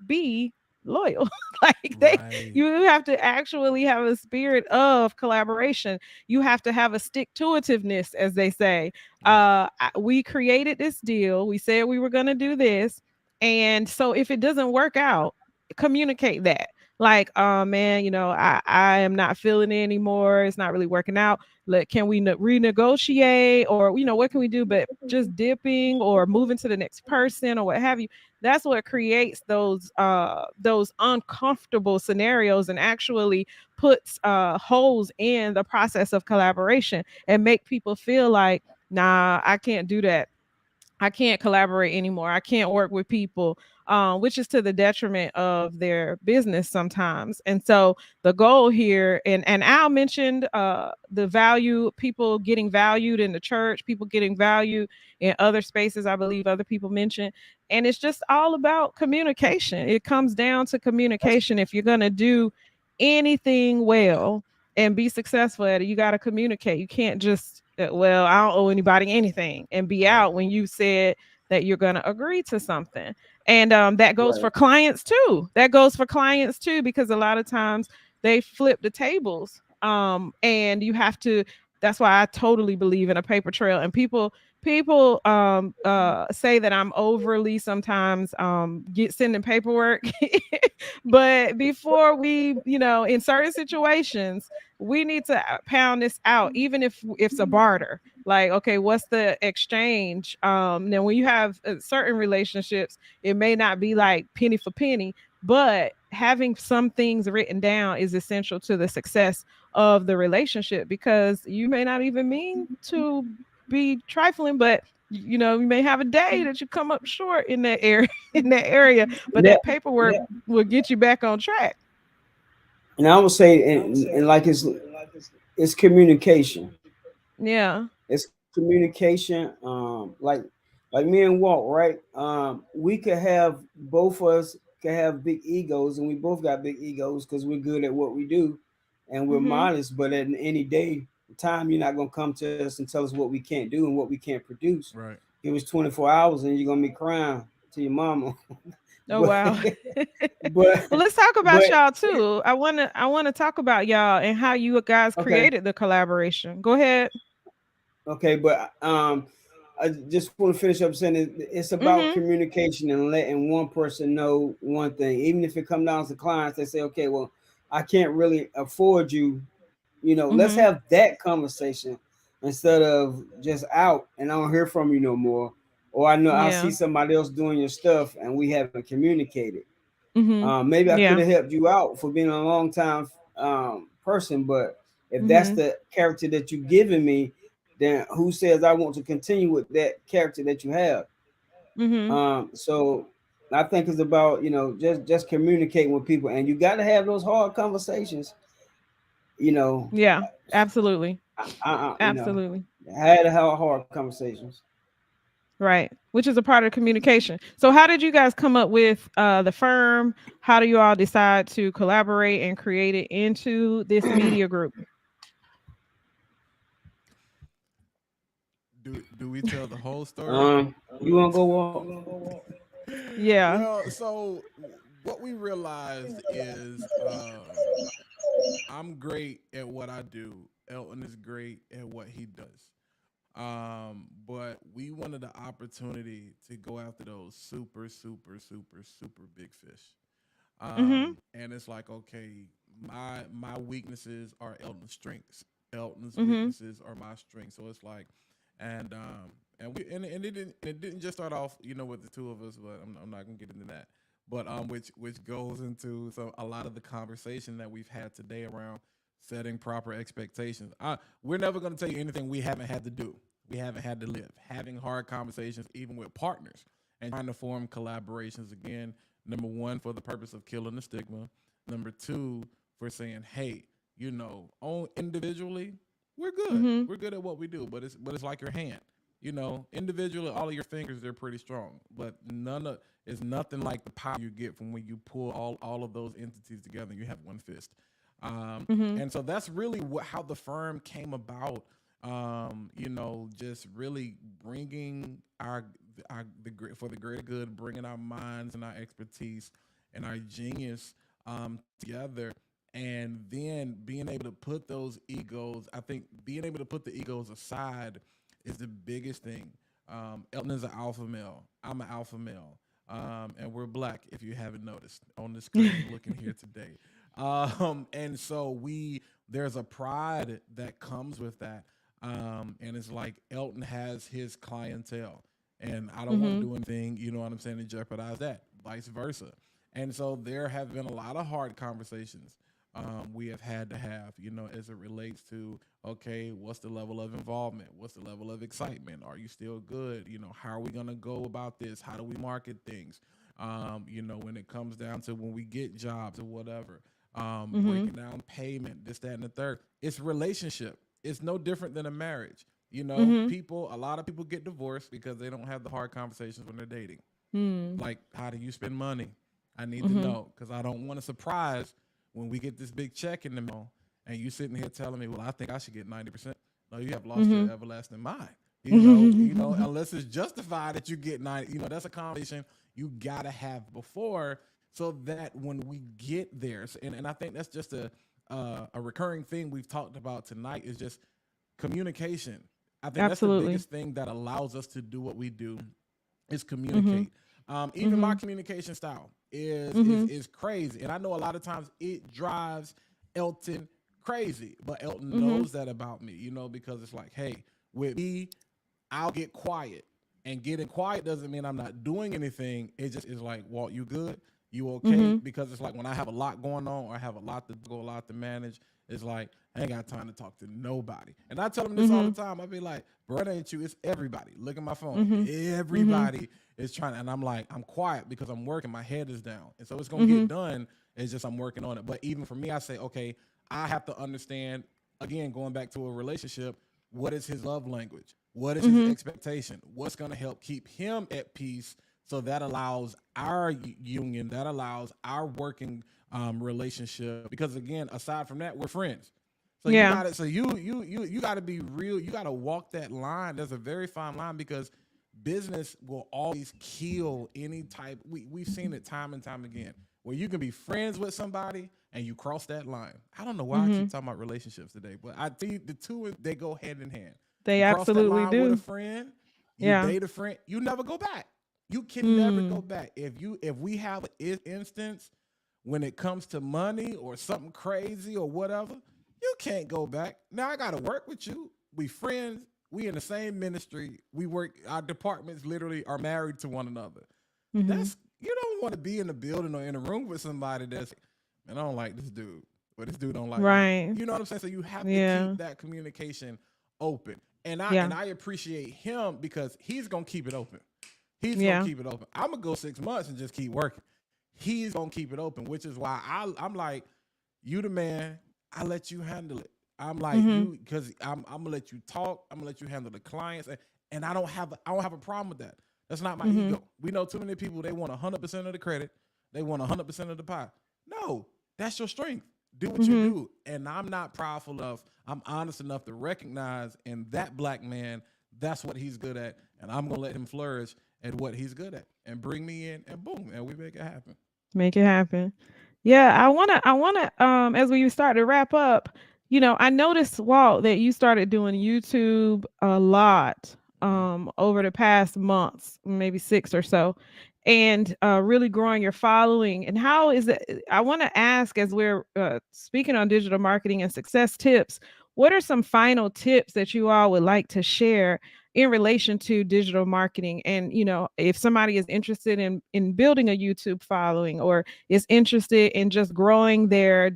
be loyal. Like Right. you have to actually have a spirit of collaboration. You have to have a stick to itiveness, as they say. Yeah. We created this deal. We said we were going to do this. And so if it doesn't work out, communicate that like, oh man, I am not feeling it anymore. It's not really working out. Like, can we renegotiate or, what can we do? But just dipping or moving to the next person or what have you. That's what creates those uncomfortable scenarios and actually puts holes in the process of collaboration and make people feel like, nah, I can't do that. I can't collaborate anymore. I can't work with people, which is to the detriment of their business sometimes. And so the goal here, and Al mentioned the value, people getting valued in the church, people getting valued in other spaces. I believe other people mentioned, and it's just all about communication. It comes down to communication. If you're gonna do anything well and be successful at it, you got to communicate. You can't just, well, I don't owe anybody anything and be Right. out when you said that you're going to agree to something. And that goes Right. for clients too. That goes for clients too, because a lot of times they flip the tables. And you have to, that's why I totally believe in a paper trail. And people say that I'm overly sometimes get sending paperwork. But before we, in certain situations, we need to pound this out, even if it's a barter. Like, okay, what's the exchange? Now when you have certain relationships, it may not be like penny for penny, but having some things written down is essential to the success of the relationship, because you may not even mean to be trifling, but you may have a day that you come up short in that area in that area, but Yeah, that paperwork will get you back on track. and I would say, and like it's communication. Yeah. It's communication. Like me and Walt, right? We could have both of us could have big egos, and we both got big egos because we're good at what we do, and we're Mhm. modest. But at any day, time, you're not gonna come to us and tell us what we can't do and what we can't produce. Right. Give us 24 hours, and you're gonna be crying to your mama. Oh but wow. but Well, let's talk about but y'all too. I wanna talk about y'all and how you guys okay. created the collaboration. Go ahead. Okay, but I just want to finish up saying it's about Mhm. communication and letting one person know one thing, even if it comes down to clients. They say, okay, well, I can't really afford you. Let's Mhm. have that conversation instead of just out and I don't hear from you no more, or I know I see Yeah. somebody else doing your stuff and we haven't communicated. Mhm. Maybe I could Yeah. have helped you out for being a long time person, but if that's Mhm. the character that you've given me, then who says I want to continue with that character that you have? Mhm. So I think it's about just communicating with people, and you got to have those hard conversations. You know, Yeah. Absolutely. I you know, Absolutely. I had to have hard conversations. Right. Which is a part of communication. So how did you guys come up with the firm? How do you all decide to collaborate and create it into this media group? Do we tell the whole story? You want to go walk? Yeah. Well, so what we realized is I'm great at what I do. Elton is great at what he does. But we wanted the opportunity to go after those super, super, super, super big fish. Mhm. And it's like, okay, my weaknesses are Elton's strengths. Elton's Mhm. weaknesses are my strengths. So it's like, and it didn't just start off, with the two of us, but I'm not gonna get into that. But which goes into a lot of the conversation that we've had today around setting proper expectations. We're never gonna tell you anything we haven't had to do. We haven't had to live. Having hard conversations, even with partners, and trying to form collaborations again. Number one, for the purpose of killing the stigma. Number two, for saying, hey, on individually, we're good. Mhm. We're good at what we do, but it's like your hand. Individually, all of your fingers, they're pretty strong, but none of it's nothing like the power you get from when you pull all of those entities together and you have one fist. Mhm. And so that's really how the firm came about. Just really bringing for the greater good, bringing our minds and our expertise and our genius together, and then being able to put those egos. I think being able to put the egos aside is the biggest thing. Elton is an alpha male. I'm an alpha male. And we're black, if you haven't noticed, on the screen looking here today. And so there's a pride that comes with that. And it's like Elton has his clientele, and I don't want to Mhm. do anything, you know what I'm saying, to jeopardize that, vice versa. And so there have been a lot of hard conversations we have had to have, as it relates to, okay, what's the level of involvement? What's the level of excitement? Are you still good? How are we going to go about this? How do we market things? When it comes down to when we get jobs or whatever, Mhm. breaking down payment, this, that, and the third. It's relationship. It's no different than a marriage. Mhm. A lot of people get divorced because they don't have the hard conversations when they're dating. Mm. Like, how do you spend money? I need to Mhm. know because I don't want a surprise when we get this big check in the mail and you sitting here telling me, well, I think I should get 90%. No, you have lost your Mhm. everlasting mind. Mhm. Unless it's justified that you get 90, that's a conversation you gotta have before so that when we get there, and I think that's just a recurring thing we've talked about tonight is just communication. I think that's the Absolutely. biggest thing that allows us to do what we do is Mhm. communicate. Even my Mhm. communication style is is Mhm. is crazy, and I know a lot of times it drives Elton crazy, but Elton Mhm. knows that about me, because it's like, hey, with me, I'll get quiet, and getting quiet doesn't mean I'm not doing anything. It just is like, Walt, you good? You okay? Mhm. Because it's like when I have a lot going on or I have a lot to go, a lot to manage, it's like I ain't got time to talk to nobody. And I tell them this all the Mhm. time. I be like, bro, it ain't you, it's everybody. Look at my phone. Mhm. Mhm. Everybody is trying, and I'm like, I'm quiet because I'm working. My head is down, and so it's gonna get Mhm. done. It's just I'm working on it. But even for me, I say, okay, I have to understand. Again, going back to a relationship, what is his love language? What is his Mhm. expectation? What's going to help keep him at peace? So that allows our union, that allows our working relationship. Because again, aside from that, we're friends. So you Yeah. got to, so you got to be real. You got to walk that line. There's a very fine line because business will always kill any type. We've seen it time and time again where you can be friends with somebody and you cross that line. I don't know why I keep Mhm. talking about relationships today, but I see the two, they go hand in hand. They You cross that absolutely line with a do. friend, you Yeah. date a friend, you never go back. You can never go Mm. back. If we have an instance when it comes to money or something crazy or whatever, you can't go back. Now I gotta work with you. We friends. We in the same ministry. We work. Our departments literally are married to one another. Mhm. That's you don't want to be in the building or in a room with somebody that's, man, I don't like this dude, or this dude don't like me. Right. You know what I'm saying? So you have to Yeah. keep that communication open. And I Yeah. and I appreciate him because he's gonna keep it open. He's gonna Yeah. keep it open. I'm gonna go 6 months and just keep working. He's gonna keep it open, which is why I'm like, you the man. I let you handle it. I'm like Mhm. you because I'm gonna let you talk. I'm gonna let you handle the clients, and I don't have a problem with that. That's not my Mhm. ego. We know too many people. They want 100% of the credit. They want 100% of the pie. No, that's your strength. Do what you Mhm. do, and I'm not proudful enough. I'm honest enough to recognize in that black man that's what he's good at, and I'm gonna let him flourish at what he's good at, and bring me in, and boom, and we make it happen. Make it happen. Yeah, I wanna as we start to wrap up, I noticed, Walt, that you started doing YouTube a lot Hmm. over the past months, maybe 6 or so, and really growing your following. And how is it? I want to ask, as we're speaking on digital marketing and success tips, what are some final tips that you all would like to share in relation to digital marketing? And if somebody is interested in building a YouTube following, or is interested in just growing their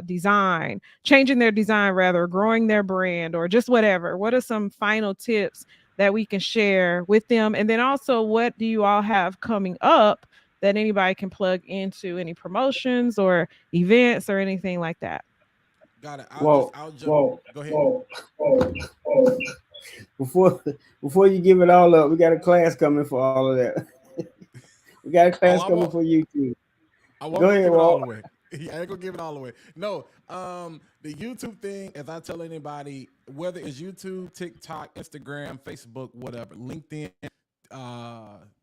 design, changing their design rather, growing their brand, or just whatever, what are some final tips that we can share with them? And then also, what do you all have coming up that anybody can plug into, any promotions or events or anything like that? Got it. Whoa, I'll jump. whoa, Go ahead. whoa, whoa, whoa. Before before you give it all up, we got a class coming for all of that. We got a class Oh, I coming won't. for you too. I Go won't go ahead, give it all Walt. away. I ain't gonna give it all away. No, the YouTube thing, as I tell anybody, whether it's YouTube, TikTok, Instagram, Facebook, whatever, LinkedIn,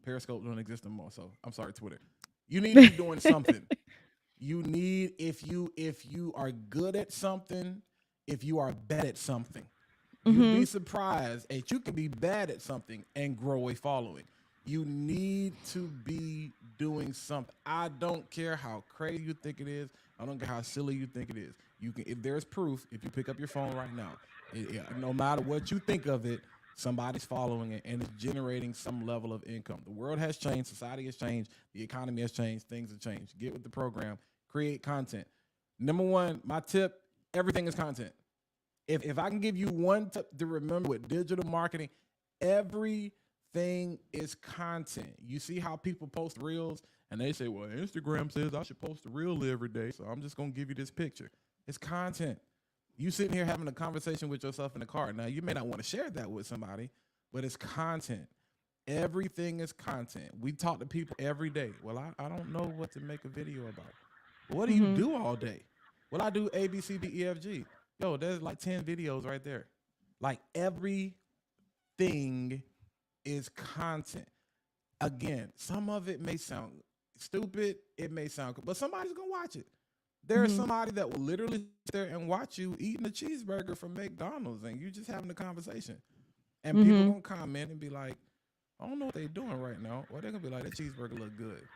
Periscope don't exist anymore. So I'm sorry, Twitter. You need to be doing something. You need, if you are good at something, if you are bad at something, you'd Mm-hmm. be surprised that you can be bad at something and grow a following. You need to be doing something. I don't care how crazy you think it is. I don't care how silly you think it is. You can, if there's proof, if you pick up your phone right now, no matter what you think of it, somebody's following it and it's generating some level of income. The world has changed, society has changed, the economy has changed, things have changed. Get with the program, create content. Number one, my tip: everything is content. If I can give you one tip to remember with digital marketing, everything is content. You see how people post reels and they say, well, Instagram says I should post a reel every day, so I'm just gonna give you this picture. It's content. You sitting here having a conversation with yourself in the car. Now you may not want to share that with somebody, but it's content. Everything is content. We talk to people every day. Well, I don't know what to make a video about. What do you Mm-hmm. do all day? Well, I do A, B, C, D, E, F, G. Yo, there's like 10 videos right there. Like everything is content. Again, some of it may sound stupid, it may sound cool, but somebody's gonna watch it. There's Mm-hmm. somebody that will literally sit there and watch you eating a cheeseburger from McDonald's and you just having a conversation. And people Mm-hmm. gonna comment and be like, I don't know what they're doing right now. Or they're gonna be like, that cheeseburger look good.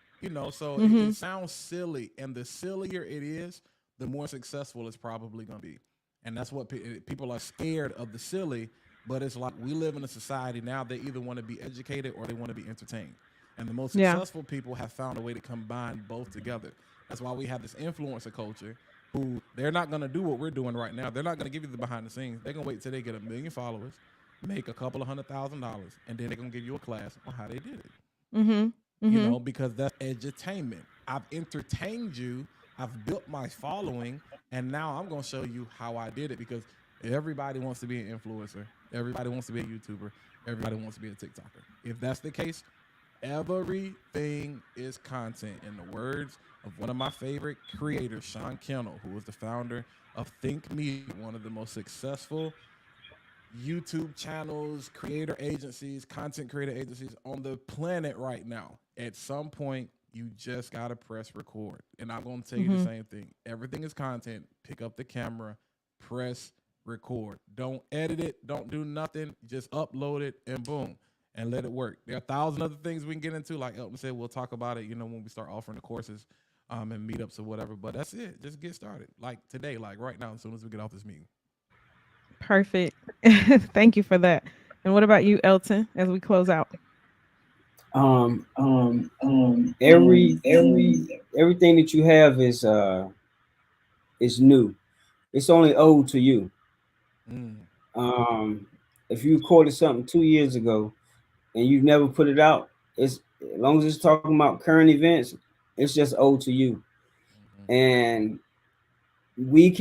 So it Mm-hmm. sounds silly, and the sillier it is, the more successful it's probably gonna be. And that's what people are scared of, the silly. But it's like we live in a society now, they either want to be educated or they want to be entertained. And the most Yeah. successful people have found a way to combine both together. That's why we have this influencer culture, who they're not going to do what we're doing right now. They're not going to give you the behind the scenes. They're going to wait till they get 1 million followers, make a couple of $100,000, and then they're going to give you a class on how they did it. Mm-hmm. Mm-hmm. Because that's edutainment. I've entertained you, I've built my following, and now I'm going to show you how I did it, because everybody wants to be an influencer. Everybody wants to be a YouTuber. Everybody wants to be a TikToker. If that's the case, everything is content. In the words of one of my favorite creators, Sean Kennel, who was the founder of Think Media, one of the most successful YouTube channels, creator agencies, content creator agencies on the planet right now. At some point, you just gotta press record. And I'm gonna tell you the Mm-hmm. same thing. Everything is content. Pick up the camera, press record. Don't edit it, don't do nothing. Just upload it and boom. And let it work. There are 1,000 other things we can get into. Like Elton said, we'll talk about it, when we start offering the courses and meetups or whatever. But that's it. Just get started. Like today, like right now, as soon as we get off this meeting. Perfect. Thank you for that. And what about you, Elton, as we close out? Um, every everything that you have is new. It's only owed to you. Mm, Um, if you recorded something 2 years ago and you've never put it out, it's as long as it's talking about current events, it's just owed to you. mhm, And we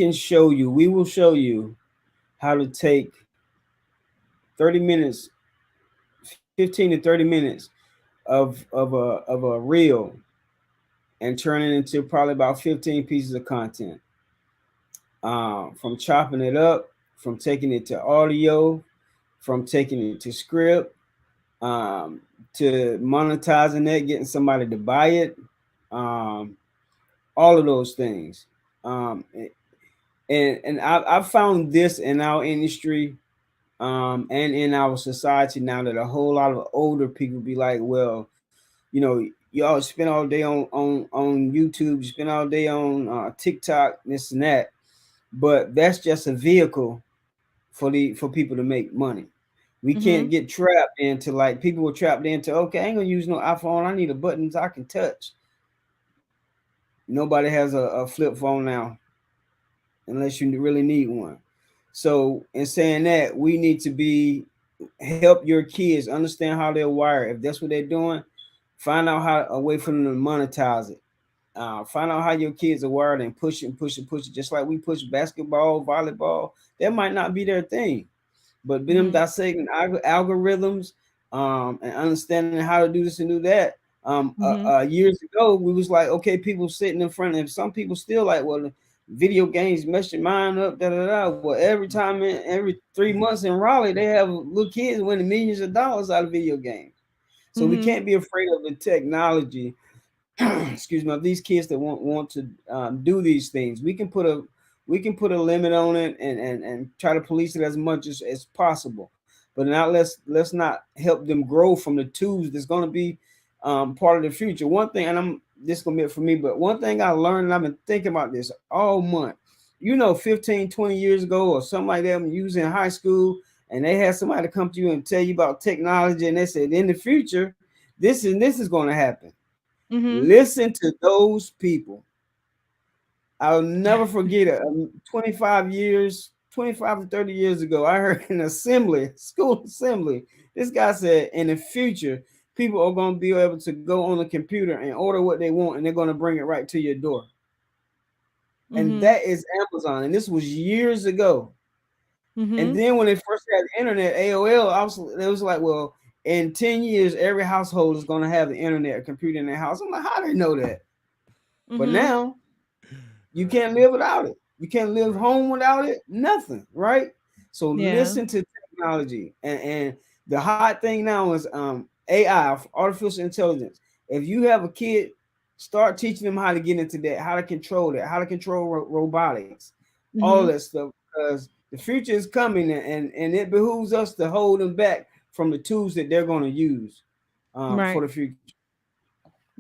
will show you how to take 30 minutes, 15 to 30 minutes of a reel and turn it into probably about 15 pieces of content. From chopping it up, from taking it to audio, from taking it to script, um, to monetizing it, getting somebody to buy it, um, all of those things. Um, And I've found this in our industry, and in our society now, that a whole lot of older people be like, well, y'all spend all day on YouTube, you spend all day on TikTok, this and that, but that's just a vehicle for people to make money. We Mm-hmm. can't get trapped into, like, people were trapped into, okay, I ain't gonna use no iPhone. I need a buttons I can touch. Nobody has a flip phone now unless you really need one. So in saying that, we need to be help your kids understand how they're wired. If that's what they're doing, find out how a way for them to monetize it. Find out how your kids are wired and push it and push it, push it. Just like we push basketball, volleyball, that might not be their thing. But them Mm-hmm. dissecting algorithms, and understanding how to do this and do that. Mm-hmm. Years ago, we was like, okay, people sitting in front of some people still like, well, video games mess your mind up, da da da. Well, every time, every 3 months in Raleigh, they have little kids winning millions of dollars out of video games. So we Mm-hmm. can't be afraid of the technology. Excuse me, of these kids that want to do these things. We can put a limit on it, and try to police it as much as possible. But now let's not help them grow from the tools that's going to be part of the future. One thing, and I'm this gonna be it for me, but one thing I learned, and I've been thinking about this all month. 15, 20 years ago or something like that, when you was in high school, and they had somebody come to you and tell you about technology, and they said in the future, this is going to happen. Mm-hmm. Listen to those people. I'll never forget it. 25 years, 25 to 30 years ago, I heard an assembly, school assembly, this guy said in the future, people are going to be able to go on the computer and order what they want, and they're going to bring it right to your door. And Mm-hmm. that is Amazon. And this was years ago. And Mm-hmm. then when they first had the internet, AOL, it was like, well, in 10 years, every household is going to have the internet, a computer in their house. I'm like, how do they know that? But Mm-hmm. now, you can't live without it. You can't live home without it. Nothing, right? So Yeah. listen to technology, and the hot thing now is AI, artificial intelligence. If you have a kid, start teaching them how to get into that, how to control that, how to control robotics, all Mm-hmm. that stuff, because the future is coming, and it behooves us to hold them back from the tools that they're going to use for Right. the future.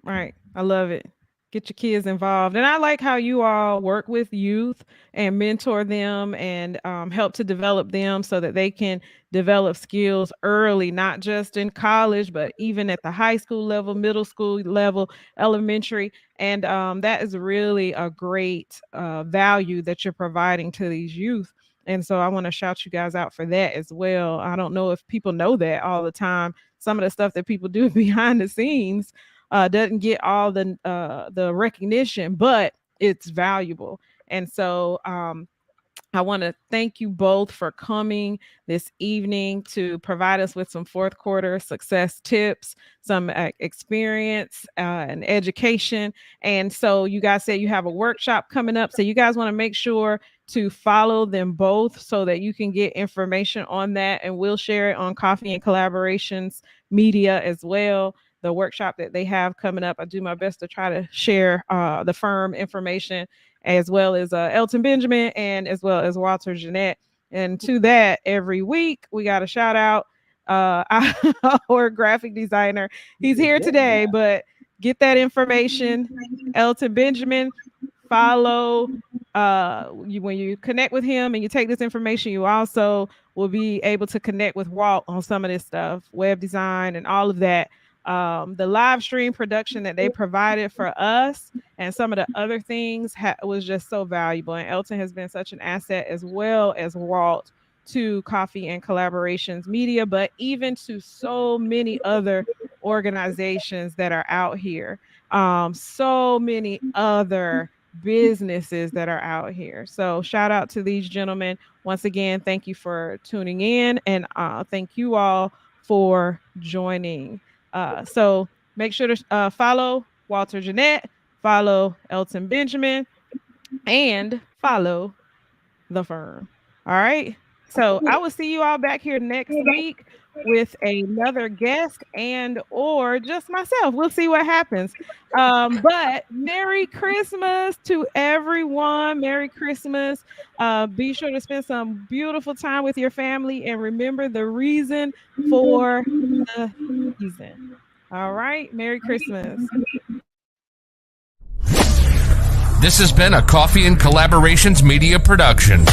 Right. I love it. Get your kids involved. And I like how you all work with youth and mentor them and help to develop them so that they can develop skills early, not just in college, but even at the high school level, middle school level, elementary. And that is really a great value that you're providing to these youth. And so I want to shout you guys out for that as well. I don't know if people know that all the time. Some of the stuff that people do behind the scenes doesn't get all the recognition, but it's valuable. And so I want to thank you both for coming this evening to provide us with some fourth quarter success tips, some experience and education. And so, you guys said you have a workshop coming up. So, you guys want to make sure to follow them both so that you can get information on that. And we'll share it on Coffee and Collaborations Media as well. The workshop that they have coming up, I do my best to try to share the firm information as well as Elton Benjamin and as well as Walter Jennette. And to that, every week we got a shout out our graphic designer. He's Who is here that today, guy? but get that information. Elton Benjamin, follow. When you connect with him and you take this information, you also will be able to connect with Walt on some of this stuff, web design and all of that. The live stream production that they provided for us and some of the other things was just so valuable. And Elton has been such an asset as well as Walt to Coffee and Collaborations Media, but even to so many other organizations that are out here. So many other businesses that are out here. So shout out to these gentlemen. Once again, thank you for tuning in and thank you all for joining. So make sure to follow Walter Jennette, follow Elton Benjamin, and follow the firm. All right. So I will see you all back here next week with another guest and or just myself. We'll see what happens. But Merry Christmas to everyone. Merry Christmas. Be sure to spend some beautiful time with your family and remember the reason for the season. All right. Merry Christmas. This has been a Coffee and Collaborations media production.